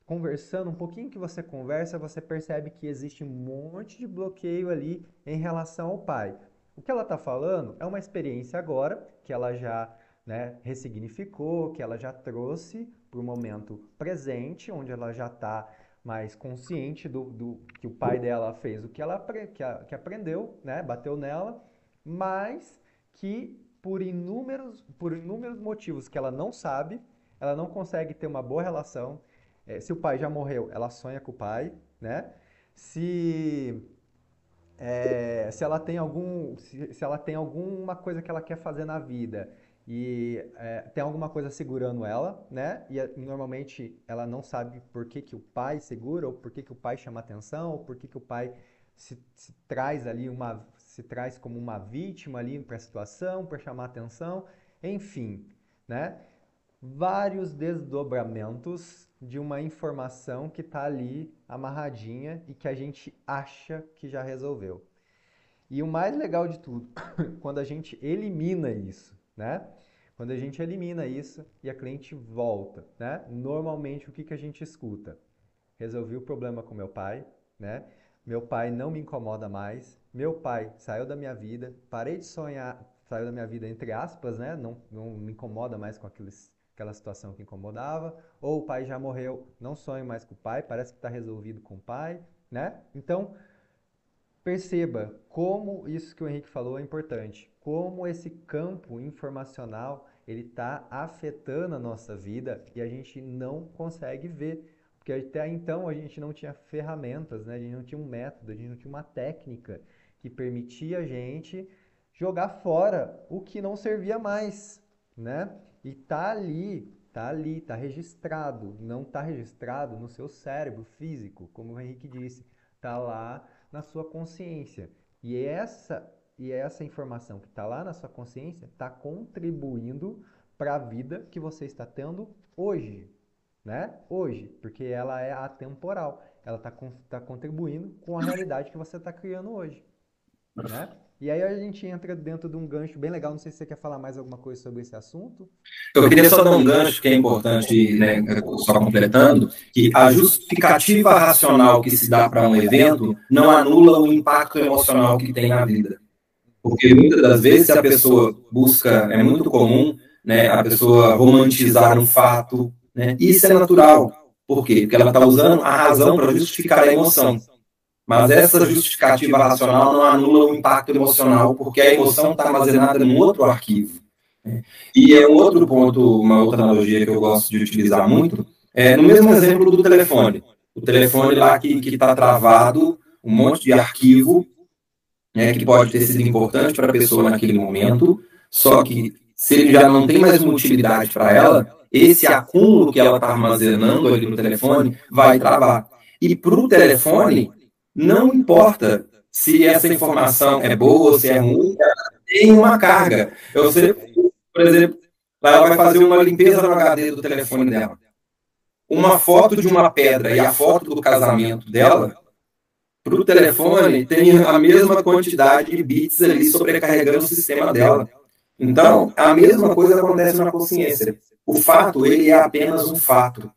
conversando, um pouquinho que você conversa, você percebe que existe um monte de bloqueio ali em relação ao pai. O que ela está falando é uma experiência agora, que ela já, né, ressignificou, que ela já trouxe para o momento presente, onde ela já está mais consciente do que o pai dela fez, o que ela que aprendeu, né, bateu nela, mas que por inúmeros motivos que ela não sabe, ela não consegue ter uma boa relação. Se o pai já morreu, ela sonha com o pai, né? Se se ela tem se ela tem alguma coisa que ela quer fazer na vida e tem alguma coisa segurando ela, né? E normalmente ela não sabe por que que o pai segura, ou por que que o pai chama atenção, ou por que que o pai se traz ali se traz como uma vítima ali para a situação, para chamar atenção, enfim, né? Vários desdobramentos de uma informação que está ali amarradinha e que a gente acha que já resolveu. E o mais legal de tudo, quando a gente elimina isso, né? Quando a gente elimina isso e a cliente volta, né? Normalmente o que a gente escuta? Resolvi o problema com meu pai, né? Meu pai não me incomoda mais, meu pai saiu da minha vida, parei de sonhar, saiu da minha vida, entre aspas, né? Não me incomoda mais com aquela situação que incomodava. Ou o pai já morreu, não sonho mais com o pai, parece que está resolvido com o pai, né? Então, perceba como isso que o Henrique falou é importante, como esse campo informacional ele está afetando a nossa vida e a gente não consegue ver, porque até então a gente não tinha ferramentas, né? A gente não tinha um método, a gente não tinha uma técnica que permitia a gente jogar fora o que não servia mais, né? E tá ali, tá registrado, não tá registrado no seu cérebro físico, como o Henrique disse, tá lá na sua consciência. E essa informação que está lá na sua consciência está contribuindo para a vida que você está tendo hoje, né? Hoje, porque ela é atemporal. Ela está contribuindo com a realidade que você está criando hoje, né? E aí a gente entra dentro de um gancho bem legal. Não sei se você quer falar mais alguma coisa sobre esse assunto. Eu queria só dar um gancho que é importante, né, só completando, que a justificativa racional que se dá para um evento não anula o impacto emocional que tem na vida. Porque muitas das vezes a pessoa busca, é muito comum, né, a pessoa romantizar um fato, né, e isso é natural. Por quê? Porque ela está usando a razão para justificar a emoção. Mas essa justificativa racional não anula o impacto emocional, porque a emoção está armazenada num outro arquivo. E é um outro ponto, uma outra analogia que eu gosto de utilizar muito, é no mesmo exemplo do telefone. O telefone lá que está travado, um monte de arquivo, né, que pode ter sido importante para a pessoa naquele momento, só que se ele já não tem mais uma utilidade para ela, esse acúmulo que ela está armazenando ali no telefone vai travar. E para o telefone, não importa se essa informação é boa ou se é ruim, ela tem uma carga. Eu sei, por exemplo, ela vai fazer uma limpeza no HD do telefone dela. Uma foto de uma pedra e a foto do casamento dela, para o telefone, tem a mesma quantidade de bits ali sobrecarregando o sistema dela. Então, a mesma coisa acontece na consciência. O fato, ele é apenas um fato.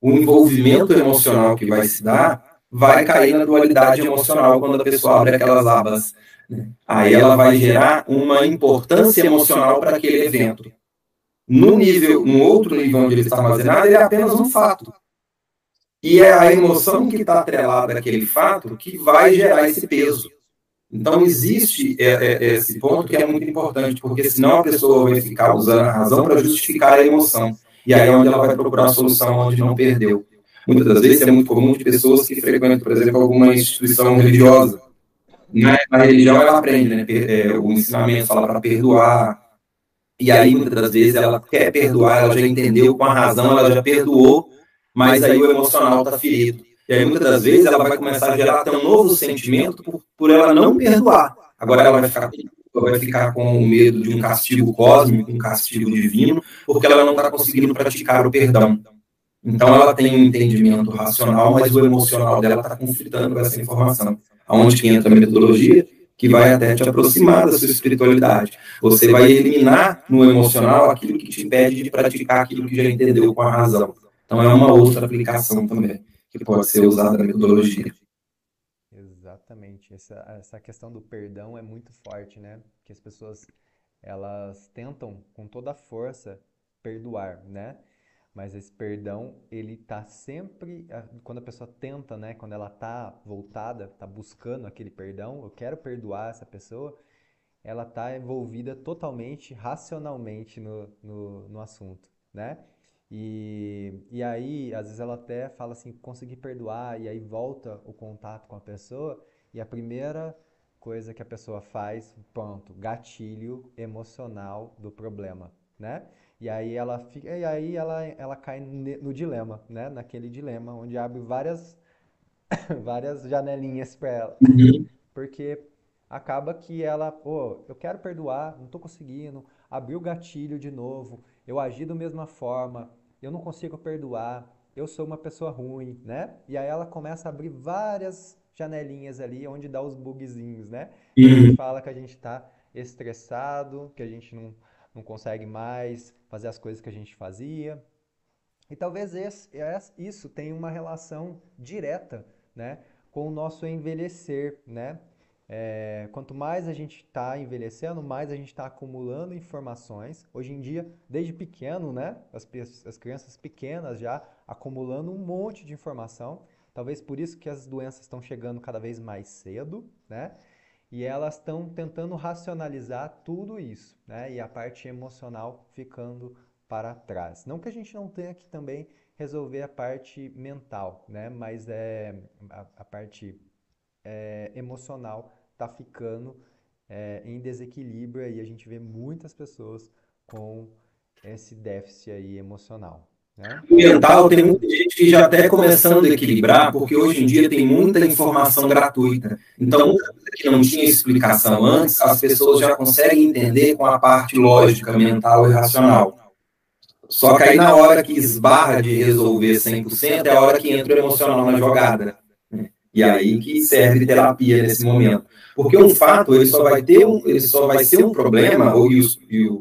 O envolvimento emocional que vai se dar vai cair na dualidade emocional quando a pessoa abre aquelas abas. Aí ela vai gerar uma importância emocional para aquele evento. No outro nível onde ele está armazenado, ele é apenas um fato. E é a emoção que está atrelada àquele fato que vai gerar esse peso. Então, existe esse ponto que é muito importante, porque senão a pessoa vai ficar usando a razão para justificar a emoção. E aí é onde ela vai procurar a solução onde não perdeu. Muitas das vezes é muito comum de pessoas que frequentam, por exemplo, alguma instituição religiosa. Na religião ela aprende, né? O ensinamento fala para perdoar. E aí, muitas das vezes, ela quer perdoar, ela já entendeu com a razão, ela já perdoou, mas aí o emocional está ferido. E aí, muitas das vezes, ela vai começar a gerar até um novo sentimento por ela não perdoar. Agora ela vai ficar com o medo de um castigo cósmico, um castigo divino, porque ela não está conseguindo praticar o perdão. Então ela tem um entendimento racional, mas o emocional dela está conflitando com essa informação. Aonde que entra a metodologia, que vai até te aproximar da sua espiritualidade. Você vai eliminar no emocional aquilo que te impede de praticar aquilo que já entendeu com a razão. Então é uma outra aplicação também, que pode ser usada na metodologia. Exatamente. Essa questão do perdão é muito forte, né? Que as pessoas elas tentam com toda a força perdoar, né? Mas esse perdão, ele tá sempre, quando a pessoa tenta, né? Quando ela tá voltada, tá buscando aquele perdão, eu quero perdoar essa pessoa, ela tá envolvida totalmente, racionalmente no assunto, né? E aí, às vezes ela até fala assim, consegui perdoar, e aí volta o contato com a pessoa, e a primeira coisa que a pessoa faz, pronto, gatilho emocional do problema, né? E aí ela cai no dilema, né? Naquele dilema onde abre várias várias janelinhas para ela. Uhum. Porque acaba que ela, pô, eu quero perdoar, não tô conseguindo, abri o gatilho de novo, eu agi da mesma forma, eu não consigo perdoar, eu sou uma pessoa ruim, né? E aí ela começa a abrir várias janelinhas ali onde dá os bugzinhos, né? Que a gente Uhum. fala que a gente está estressado, que a gente não consegue mais fazer as coisas que a gente fazia. E talvez isso tenha uma relação direta, né, com o nosso envelhecer, né? Quanto mais a gente está envelhecendo, mais a gente está acumulando informações. Hoje em dia, desde pequeno, né? As crianças pequenas já acumulando um monte de informação. Talvez por isso que as doenças estão chegando cada vez mais cedo, né? E elas estão tentando racionalizar tudo isso, né? E a parte emocional ficando para trás. Não que a gente não tenha que também resolver a parte mental, né? Mas a parte emocional está ficando em desequilíbrio e a gente vê muitas pessoas com esse déficit aí emocional, né? O mental tem muita gente que já até começando a equilibrar, porque hoje em dia tem muita informação gratuita. Então, muita coisa que não tinha explicação antes, as pessoas já conseguem entender com a parte lógica, mental e racional. Só que aí na hora que esbarra de resolver 100% é a hora que entra o emocional na jogada. Né? E aí que serve terapia nesse momento. Porque um fato, ele só vai ser um problema,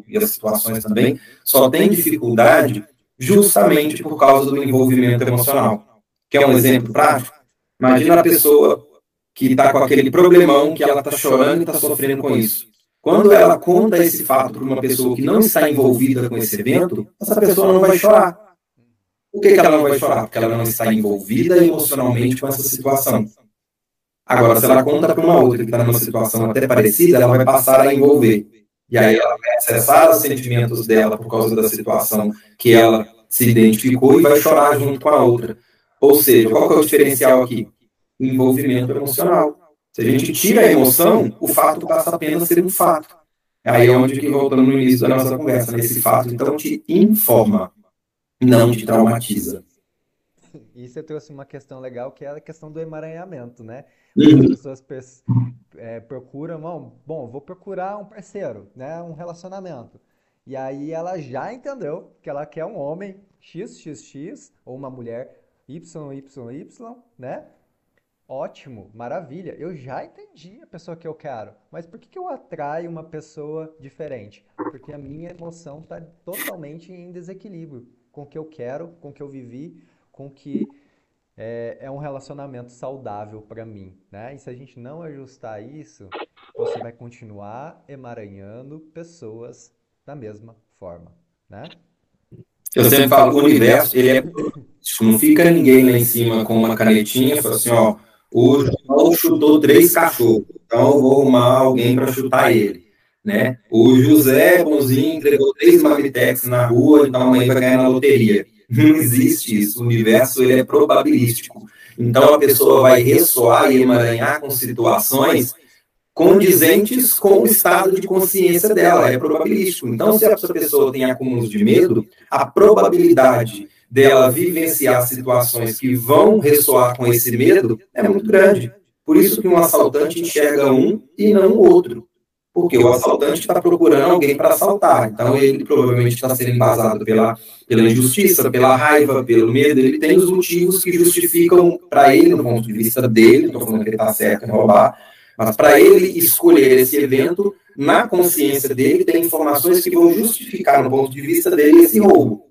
e as situações também, só tem dificuldade justamente por causa do envolvimento emocional. Quer um exemplo prático? Imagina a pessoa que está com aquele problemão, que ela está chorando e está sofrendo com isso. Quando ela conta esse fato para uma pessoa que não está envolvida com esse evento, essa pessoa não vai chorar. Por que ela não vai chorar? Porque ela não está envolvida emocionalmente com essa situação. Agora, se ela conta para uma outra que está numa situação até parecida, ela vai passar a envolver. E aí ela vai acessar os sentimentos dela por causa da situação que ela se identificou e vai chorar junto com a outra. Ou seja, qual que é o diferencial aqui? O envolvimento emocional. Se a gente tira a emoção, o fato passa apenas a ser um fato. Aí é onde que, voltando no início da nossa conversa, nesse fato, então, te informa, não te traumatiza. E você trouxe uma questão legal que é a questão do emaranhamento, né? Muitas Uhum. pessoas procuram, bom, vou procurar um parceiro, né? Um relacionamento. E aí ela já entendeu que ela quer um homem XXX ou uma mulher YYY, né? Ótimo, maravilha. Eu já entendi a pessoa que eu quero. Mas por que que eu atraio uma pessoa diferente? Porque a minha emoção está totalmente em desequilíbrio com o que eu quero, com o que eu vivi, com o que é um relacionamento saudável para mim, né? E se a gente não ajustar isso, você vai continuar emaranhando pessoas da mesma forma, né? Eu sempre falo, o universo, ele é político, não fica ninguém lá em cima com uma canetinha e fala assim, ó, o João chutou 3 cachorros, então eu vou arrumar alguém para chutar ele, né? O José Bonzinho entregou 3 marmitex na rua, então amanhã vai ganhar na loteria. Não existe isso, o universo, ele é probabilístico. Então a pessoa vai ressoar e emaranhar com situações condizentes com o estado de consciência dela, é probabilístico. Então, se essa pessoa tem acúmulos de medo, a probabilidade dela vivenciar situações que vão ressoar com esse medo é muito grande. Por isso que um assaltante enxerga um e não o outro. Porque o assaltante está procurando alguém para assaltar. Então, ele provavelmente está sendo embasado pela injustiça, pela raiva, pelo medo. Ele tem os motivos que justificam para ele, no ponto de vista dele, não estou falando que ele está certo em roubar, mas para ele escolher esse evento, na consciência dele, tem informações que vão justificar, no ponto de vista dele, esse roubo.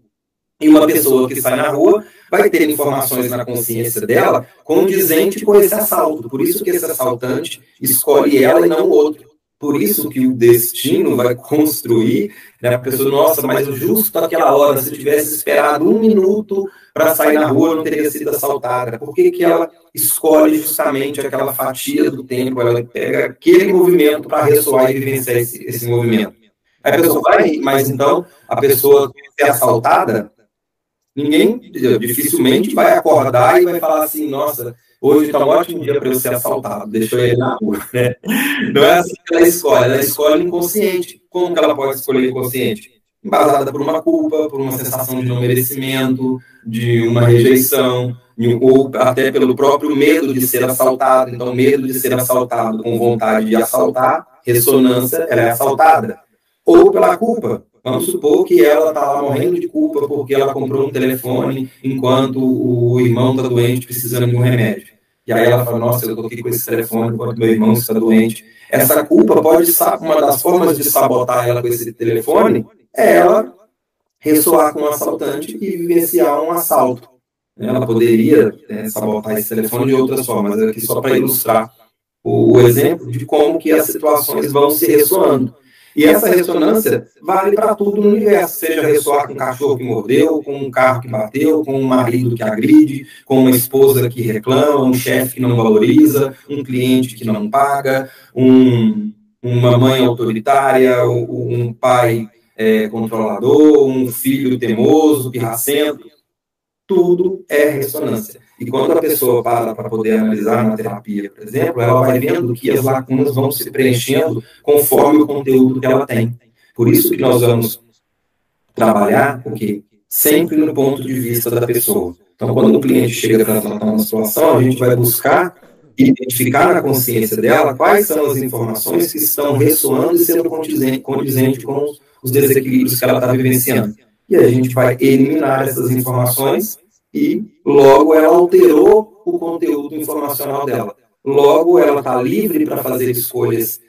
E uma pessoa que sai na rua vai ter informações na consciência dela condizente com esse assalto. Por isso que esse assaltante escolhe ela e não o outro. Por isso que o destino vai construir, né, a pessoa, nossa, mas justo naquela hora, se eu tivesse esperado 1 minuto para sair na rua, não teria sido assaltada. Por que que ela escolhe justamente aquela fatia do tempo, ela pega aquele movimento para ressoar e vivenciar esse movimento? Aí a pessoa vai, mas então a pessoa ser assaltada, ninguém dificilmente vai acordar e vai falar assim, nossa, hoje está um ótimo dia para eu ser assaltado, deixa eu ir na rua, né? Não é assim que ela escolhe inconsciente. Como que ela pode escolher inconsciente? Embasada por uma culpa, por uma sensação de não merecimento, de uma rejeição, ou até pelo próprio medo de ser assaltado. Então, medo de ser assaltado com vontade de assaltar, ressonância, ela é assaltada. Ou pela culpa. Vamos supor que ela está lá morrendo de culpa porque ela comprou um telefone enquanto o irmão está doente precisando de um remédio. E aí ela fala, nossa, eu estou aqui com esse telefone enquanto meu irmão está doente. Essa culpa pode ser uma das formas de sabotar ela com esse telefone, é ela ressoar com um assaltante e vivenciar um assalto. Ela poderia sabotar esse telefone de outras formas, aqui só para ilustrar o exemplo de como que as situações vão se ressoando. E essa ressonância vale para tudo no universo, seja ressoar com um cachorro que mordeu, com um carro que bateu, com um marido que agride, com uma esposa que reclama, um chefe que não valoriza, um cliente que não paga, uma mãe autoritária, um pai controlador, um filho teimoso, pirracento. Tudo é ressonância. E quando a pessoa para poder analisar na terapia, por exemplo, ela vai vendo que as lacunas vão se preenchendo conforme o conteúdo que ela tem. Por isso que nós vamos trabalhar o quê? Sempre no ponto de vista da pessoa. Então, quando o cliente chega para tratar uma situação, a gente vai buscar identificar na consciência dela quais são as informações que estão ressoando e sendo condizente com os desequilíbrios que ela está vivenciando. E a gente vai eliminar essas informações e logo ela alterou o conteúdo informacional dela. Logo ela está livre para fazer escolhas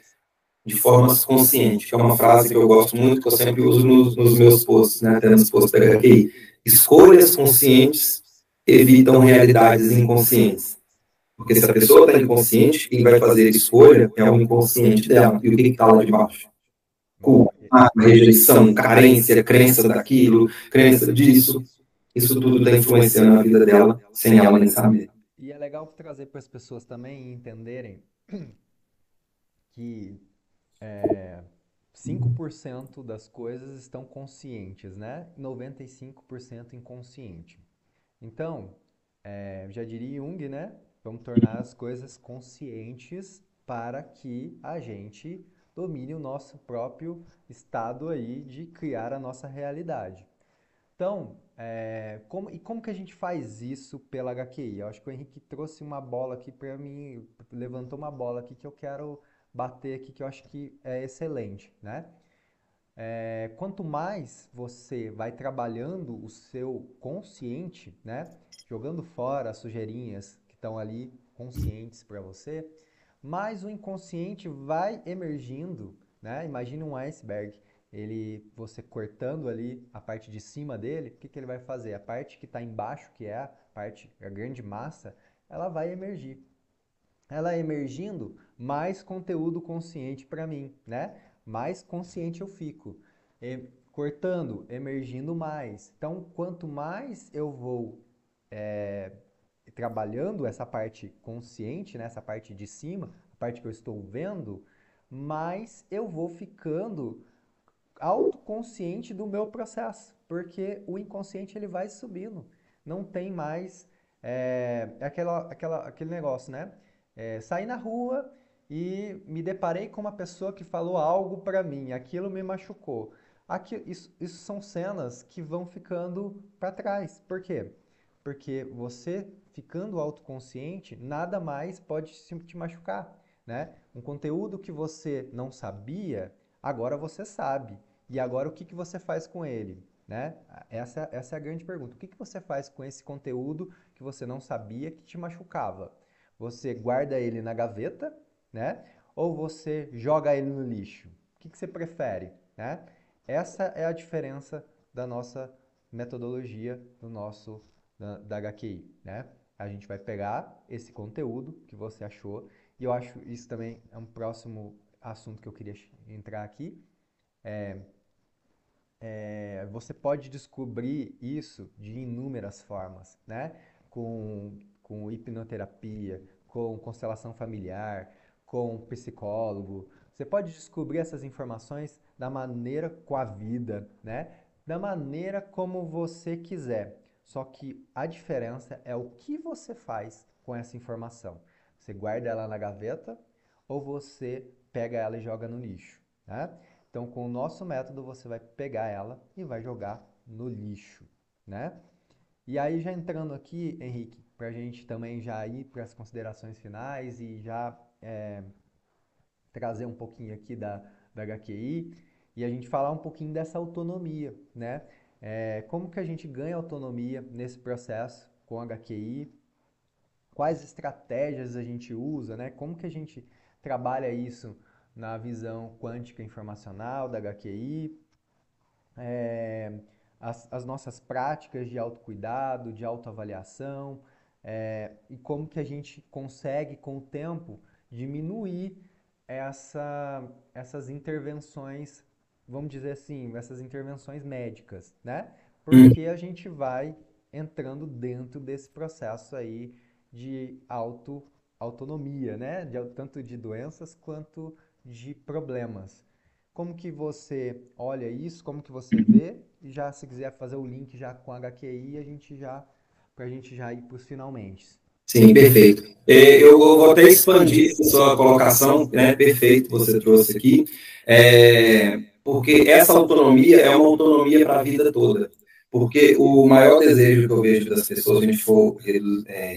de forma consciente, que é uma frase que eu gosto muito, que eu sempre uso nos meus posts, né, até nos posts da HQI. Escolhas conscientes evitam realidades inconscientes. Porque se a pessoa está inconsciente, quem vai fazer a escolha é o inconsciente dela. E o que está lá de baixo? Culpa, rejeição, carência, crença daquilo, crença disso. Isso tudo está influenciando a vida dela, sem ela nem saber. E é legal trazer para as pessoas também entenderem que 5% das coisas estão conscientes, né? 95% inconsciente. Então, já diria Jung, né? Vamos tornar as coisas conscientes para que a gente domine o nosso próprio estado aí de criar a nossa realidade. Então, como que a gente faz isso pela HQI? Eu acho que o Henrique trouxe uma bola aqui para mim, levantou uma bola aqui que eu quero bater aqui, que eu acho que é excelente, né? Quanto mais você vai trabalhando o seu consciente, né? Jogando fora as sujeirinhas que estão ali conscientes para você, mais o inconsciente vai emergindo, né? Imagina um iceberg, você cortando ali a parte de cima dele, o que que ele vai fazer? A parte que está embaixo, que é a grande massa, ela vai emergir. Ela emergindo, mais conteúdo consciente para mim, né? Mais consciente eu fico. Cortando, emergindo mais. Então, quanto mais eu vou trabalhando essa parte consciente, né? Essa parte de cima, a parte que eu estou vendo, mais eu vou ficando autoconsciente do meu processo, porque o inconsciente ele vai subindo. Não tem mais aquele negócio, né? Saí na rua e me deparei com uma pessoa que falou algo para mim, aquilo me machucou. Isso são cenas que vão ficando para trás. Por quê? Porque você ficando autoconsciente, nada mais pode te machucar, né? Um conteúdo que você não sabia, agora você sabe. E agora o que você faz com ele? Né? Essa é a grande pergunta. O que você faz com esse conteúdo que você não sabia que te machucava? Você guarda ele na gaveta, né? Ou você joga ele no lixo? O que você prefere? Né? Essa é a diferença da nossa metodologia, da HQI. Né? A gente vai pegar esse conteúdo que você achou, e eu acho isso também é um próximo assunto que eu queria entrar aqui. Você pode descobrir isso de inúmeras formas, né? Com hipnoterapia, com constelação familiar, com psicólogo. Você pode descobrir essas informações da maneira com a vida, né? Da maneira como você quiser. Só que a diferença é o que você faz com essa informação. Você guarda ela na gaveta ou você pega ela e joga no lixo, né? Então, com o nosso método, você vai pegar ela e vai jogar no lixo, né? E aí, já entrando aqui, Henrique, para a gente também já ir para as considerações finais e já trazer um pouquinho aqui da HQI e a gente falar um pouquinho dessa autonomia, né? Como que a gente ganha autonomia nesse processo com a HQI, quais estratégias a gente usa, né? Como que a gente trabalha isso na visão quântica informacional da HQI, as nossas práticas de autocuidado, de autoavaliação, e como que a gente consegue, com o tempo, diminuir essas intervenções, vamos dizer assim, essas intervenções médicas, né? Porque a gente vai entrando dentro desse processo aí de autonomia, né? Tanto de doenças quanto de problemas. Como que você olha isso? Como que você vê? E já, se quiser fazer o link já com a HQI, para a gente já ir para os finalmente. Sim, perfeito. Eu vou até expandir a sua colocação, né? Perfeito, você trouxe aqui, porque essa autonomia é uma autonomia para a vida toda. Porque o maior desejo que eu vejo das pessoas, se a gente for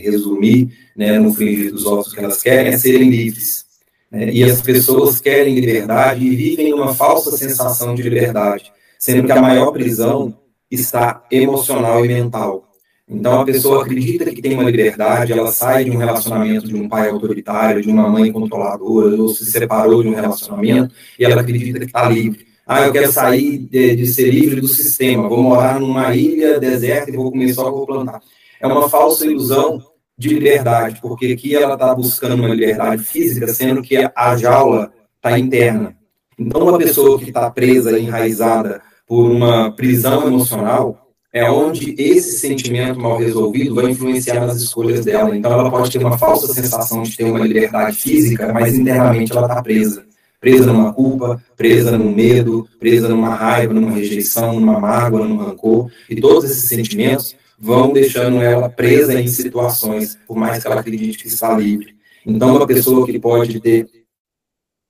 resumir, né, no frigir dos ossos que elas querem, é serem livres. Né? E as pessoas querem liberdade e vivem uma falsa sensação de liberdade, sendo que a maior prisão está emocional e mental. Então a pessoa acredita que tem uma liberdade, ela sai de um relacionamento de um pai autoritário, de uma mãe controladora, ou se separou de um relacionamento, e ela acredita que está livre. Ah, eu quero sair de ser livre do sistema, vou morar numa ilha deserta e vou comer só, vou plantar. É uma falsa ilusão de liberdade, porque aqui ela está buscando uma liberdade física, sendo que a jaula está interna. Então uma pessoa que está presa, enraizada por uma prisão emocional, é onde esse sentimento mal resolvido vai influenciar nas escolhas dela. Então ela pode ter uma falsa sensação de ter uma liberdade física, mas internamente ela está presa. Presa numa culpa, presa num medo, presa numa raiva, numa rejeição, numa mágoa, num rancor. E todos esses sentimentos vão deixando ela presa em situações, por mais que ela acredite que está livre. Então uma pessoa que pode ter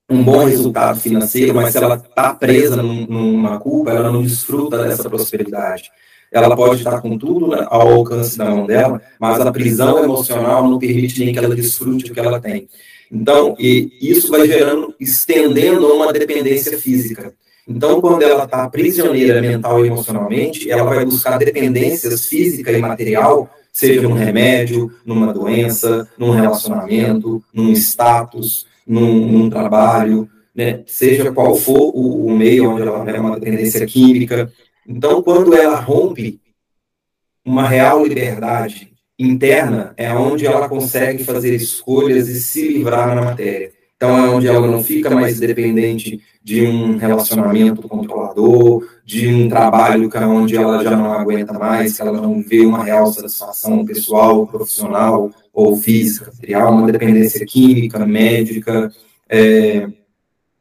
um bom resultado financeiro, mas se ela está presa numa culpa, ela não desfruta dessa prosperidade. Ela pode estar com tudo ao alcance da mão dela, mas a prisão emocional não permite nem que ela desfrute o que ela tem. Então, e isso vai gerando, estendendo uma dependência física. Então, quando ela está prisioneira mental e emocionalmente, ela vai buscar dependências física e material, seja num remédio, numa doença, num relacionamento, num status, num trabalho, né? Seja qual for o meio onde ela é uma dependência química. Então, quando ela rompe uma real liberdade interna, é onde ela consegue fazer escolhas e se livrar na matéria. Então, é onde ela não fica mais dependente de um relacionamento controlador, de um trabalho onde ela já não aguenta mais, que ela não vê uma real satisfação pessoal, profissional ou física, criar uma dependência química, médica,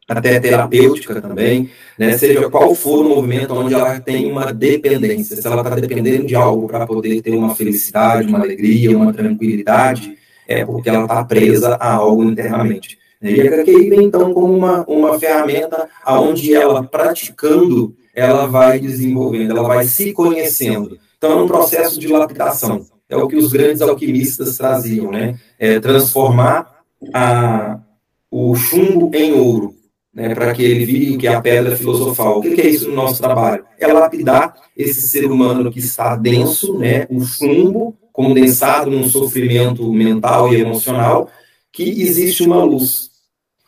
até terapêutica também, né? Seja qual for o movimento onde ela tem uma dependência, se ela está dependendo de algo para poder ter uma felicidade, uma alegria, uma tranquilidade, é porque ela está presa a algo internamente. E a HQI vem então como uma ferramenta onde ela, praticando, ela vai desenvolvendo, ela vai se conhecendo. Então é um processo de lapidação, é o que os grandes alquimistas traziam, né? Transformar o chumbo em ouro, né, para que ele vire que é a pedra filosofal. O que é isso no nosso trabalho? É lapidar esse ser humano que está denso, né, o chumbo condensado num sofrimento mental e emocional, que existe uma luz.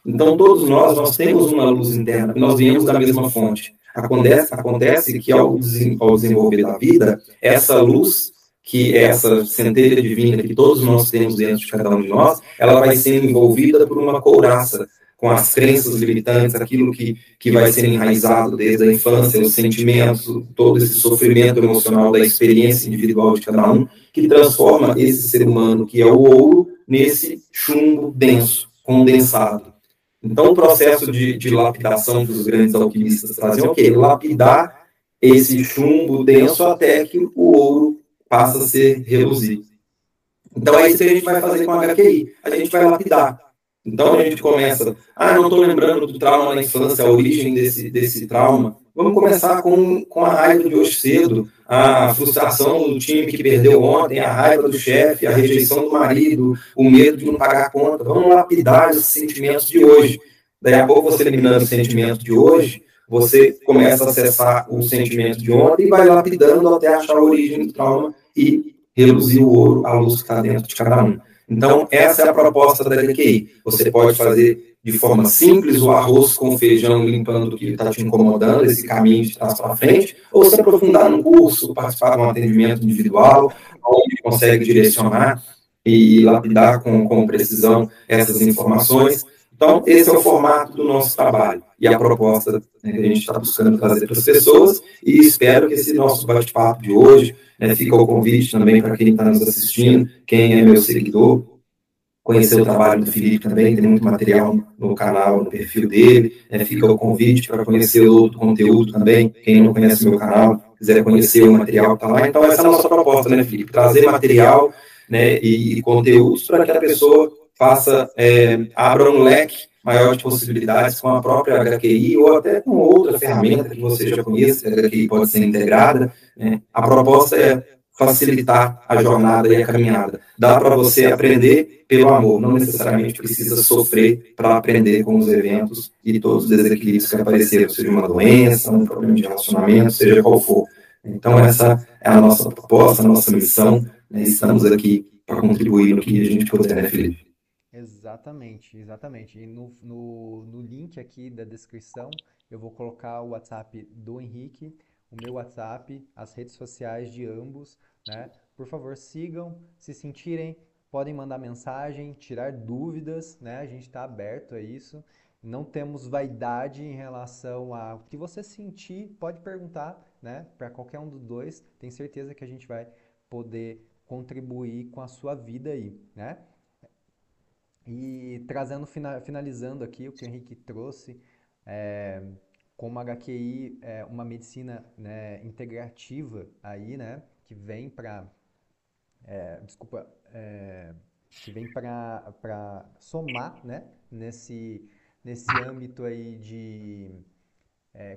Então, todos nós temos uma luz interna, nós viemos da mesma fonte. Acontece que ao desenvolver da vida, essa luz, que é essa centelha divina que todos nós temos dentro de cada um de nós, ela vai sendo envolvida por uma couraça, com as crenças limitantes, aquilo que vai ser enraizado desde a infância, os sentimentos, todo esse sofrimento emocional da experiência individual de cada um, que transforma esse ser humano, que é o ouro, nesse chumbo denso, condensado. Então, o processo de lapidação que os grandes alquimistas trazem é o quê? Lapidar esse chumbo denso até que o ouro passa a ser reluzido. Então, é isso que a gente vai fazer com a HQI. A gente vai lapidar. Então a gente começa, não estou lembrando do trauma na infância, a origem desse trauma. Vamos começar com a raiva de hoje cedo, a frustração do time que perdeu ontem, a raiva do chefe, a rejeição do marido, o medo de não pagar a conta. Vamos lapidar esses sentimentos de hoje. Daí a pouco você eliminando os sentimentos de hoje, você começa a acessar os sentimentos de ontem e vai lapidando até achar a origem do trauma e reluzir o ouro, a luz que está dentro de cada um. Então, essa é a proposta da HQI. Você pode fazer de forma simples o arroz com feijão, limpando o que está te incomodando, esse caminho de trás para frente, ou se aprofundar num curso, participar de um atendimento individual, onde consegue direcionar e lapidar com precisão essas informações. Então, esse é o formato do nosso trabalho e a proposta, né, que a gente está buscando trazer para as pessoas, e espero que esse nosso bate-papo de hoje, né, fica o convite também para quem está nos assistindo, quem é meu seguidor, conhecer o trabalho do Felipe também, tem muito material no canal, no perfil dele, né, fica o convite para conhecer outro conteúdo também, quem não conhece o meu canal, quiser conhecer o material que está lá. Então, essa é a nossa proposta, né, Felipe? Trazer material, né, e conteúdos para que a pessoa faça, abra um leque maior de possibilidades com a própria HQI ou até com outra ferramenta que você já conheça, que a HQI pode ser integrada. Né? A proposta é facilitar a jornada e a caminhada. Dá para você aprender pelo amor, não necessariamente precisa sofrer para aprender com os eventos e todos os desequilíbrios que apareceram, seja uma doença, um problema de relacionamento, seja qual for. Então, essa é a nossa proposta, a nossa missão, né? Estamos aqui para contribuir no que a gente puder, né, Felipe? Exatamente, exatamente. E no link aqui da descrição eu vou colocar o WhatsApp do Henrique, o meu WhatsApp, as redes sociais de ambos, né? Por favor, sigam, se sentirem, podem mandar mensagem, tirar dúvidas, né? A gente está aberto a isso. Não temos vaidade em relação a o que você sentir, pode perguntar, né? Para qualquer um dos dois, tenho certeza que a gente vai poder contribuir com a sua vida aí, né? E trazendo, finalizando aqui o que o Henrique trouxe, é, como a HQI é uma medicina, né, integrativa aí, né, que vem para, desculpa, que vem para somar, né, nesse âmbito aí de,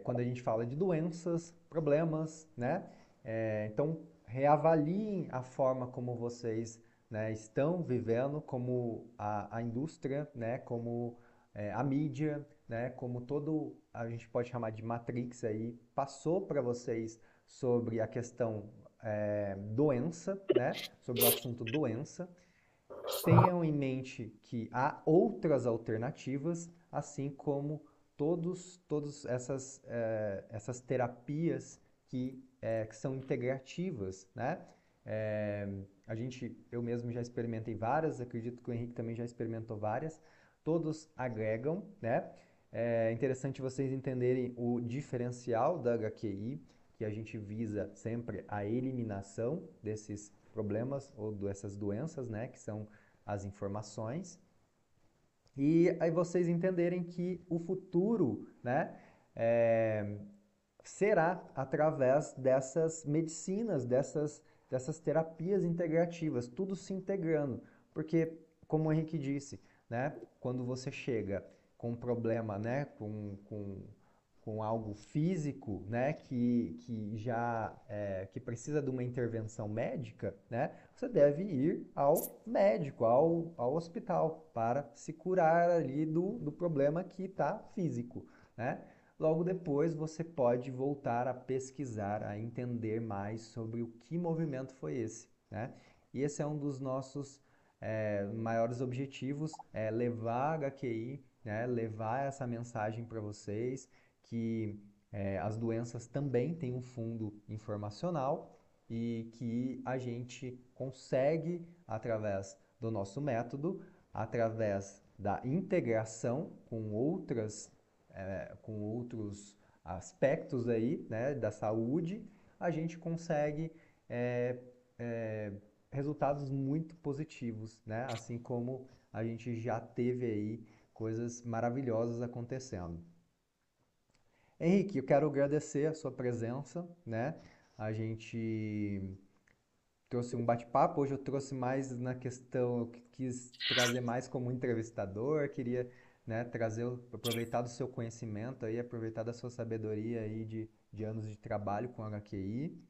quando a gente fala de doenças, problemas, né, então reavaliem a forma como vocês, né, estão vivendo, como a indústria, né, como a mídia, né, como todo, a gente pode chamar de Matrix aí, passou para vocês sobre a questão doença, né, sobre o assunto doença. Tenham em mente que há outras alternativas, assim como todas essas terapias que são integrativas, né? Eu mesmo já experimentei várias, acredito que o Henrique também já experimentou várias. Todos agregam, né? É interessante vocês entenderem o diferencial da HQI, que a gente visa sempre a eliminação desses problemas ou dessas doenças, né? Que são as informações. E aí vocês entenderem que o futuro, né, será através dessas medicinas, dessas terapias integrativas, tudo se integrando. Porque, como o Henrique disse, né, quando você chega com um problema, né, com algo físico, né, que já que precisa de uma intervenção médica, né, você deve ir ao médico, ao hospital, para se curar ali do problema que está físico, né? Logo depois você pode voltar a pesquisar, a entender mais sobre o que movimento foi esse, né? E esse é um dos nossos maiores objetivos, é levar a HQI, né, levar essa mensagem para vocês, que as doenças também têm um fundo informacional e que a gente consegue, através do nosso método, através da integração com outros aspectos aí, né, da saúde, a gente consegue é, é, resultados muito positivos, né? Assim como a gente já teve aí coisas maravilhosas acontecendo. Henrique, eu quero agradecer a sua presença, né? A gente trouxe um bate-papo, hoje eu trouxe mais na questão, eu quis trazer mais como entrevistador, queria, né, aproveitar do seu conhecimento aí, aproveitar da sua sabedoria aí de anos de trabalho com HQI.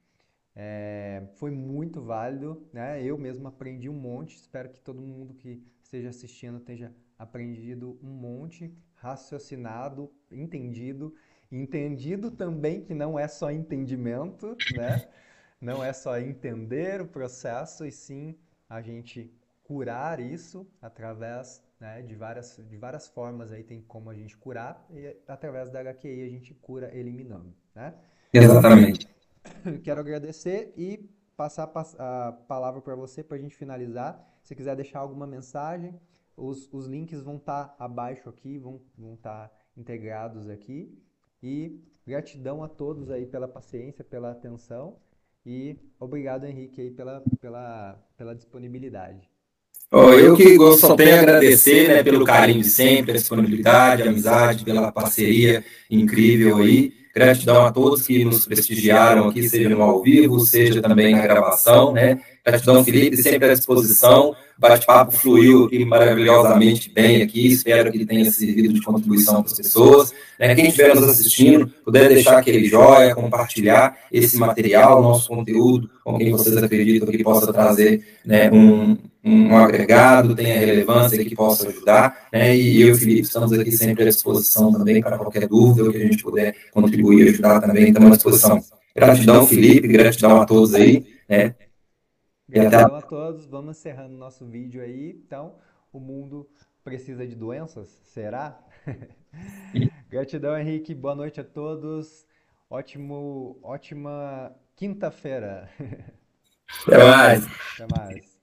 Foi muito válido, né? Eu mesmo aprendi um monte, espero que todo mundo que esteja assistindo tenha aprendido um monte, raciocinado, entendido também que não é só entendimento, né? Não é só entender o processo, e sim a gente curar isso através, né, de várias formas aí tem como a gente curar, e através da HQI a gente cura eliminando, né? Então, Exatamente. quero agradecer e passar a palavra para você para a gente finalizar. Se quiser deixar alguma mensagem, os links vão estar abaixo aqui, vão estar integrados aqui. E gratidão a todos aí pela paciência, pela atenção. E obrigado, Henrique, aí pela disponibilidade. Eu que só tenho a agradecer, né, pelo carinho de sempre, a disponibilidade, a amizade, pela parceria incrível aí. Gratidão a todos que nos prestigiaram aqui, seja no ao vivo, seja também na gravação, né? Gratidão, Felipe, sempre à disposição. O bate-papo fluiu aqui maravilhosamente bem aqui. Espero que tenha servido de contribuição para as pessoas. Né? Quem estiver nos assistindo, puder deixar aquele joia, compartilhar esse material, nosso conteúdo, com quem vocês acreditam que possa trazer, né, um agregado, tenha relevância, que possa ajudar, né? E eu e o Felipe estamos aqui sempre à disposição também para qualquer dúvida, que a gente puder contribuir e ajudar também, estamos à disposição. Gratidão, Felipe, gratidão a todos aí, né? Gratidão a todos. Vamos encerrando nosso vídeo aí. Então, o mundo precisa de doenças? Será? Gratidão, Henrique. Boa noite a todos. Ótima quinta-feira. Até mais. Até mais.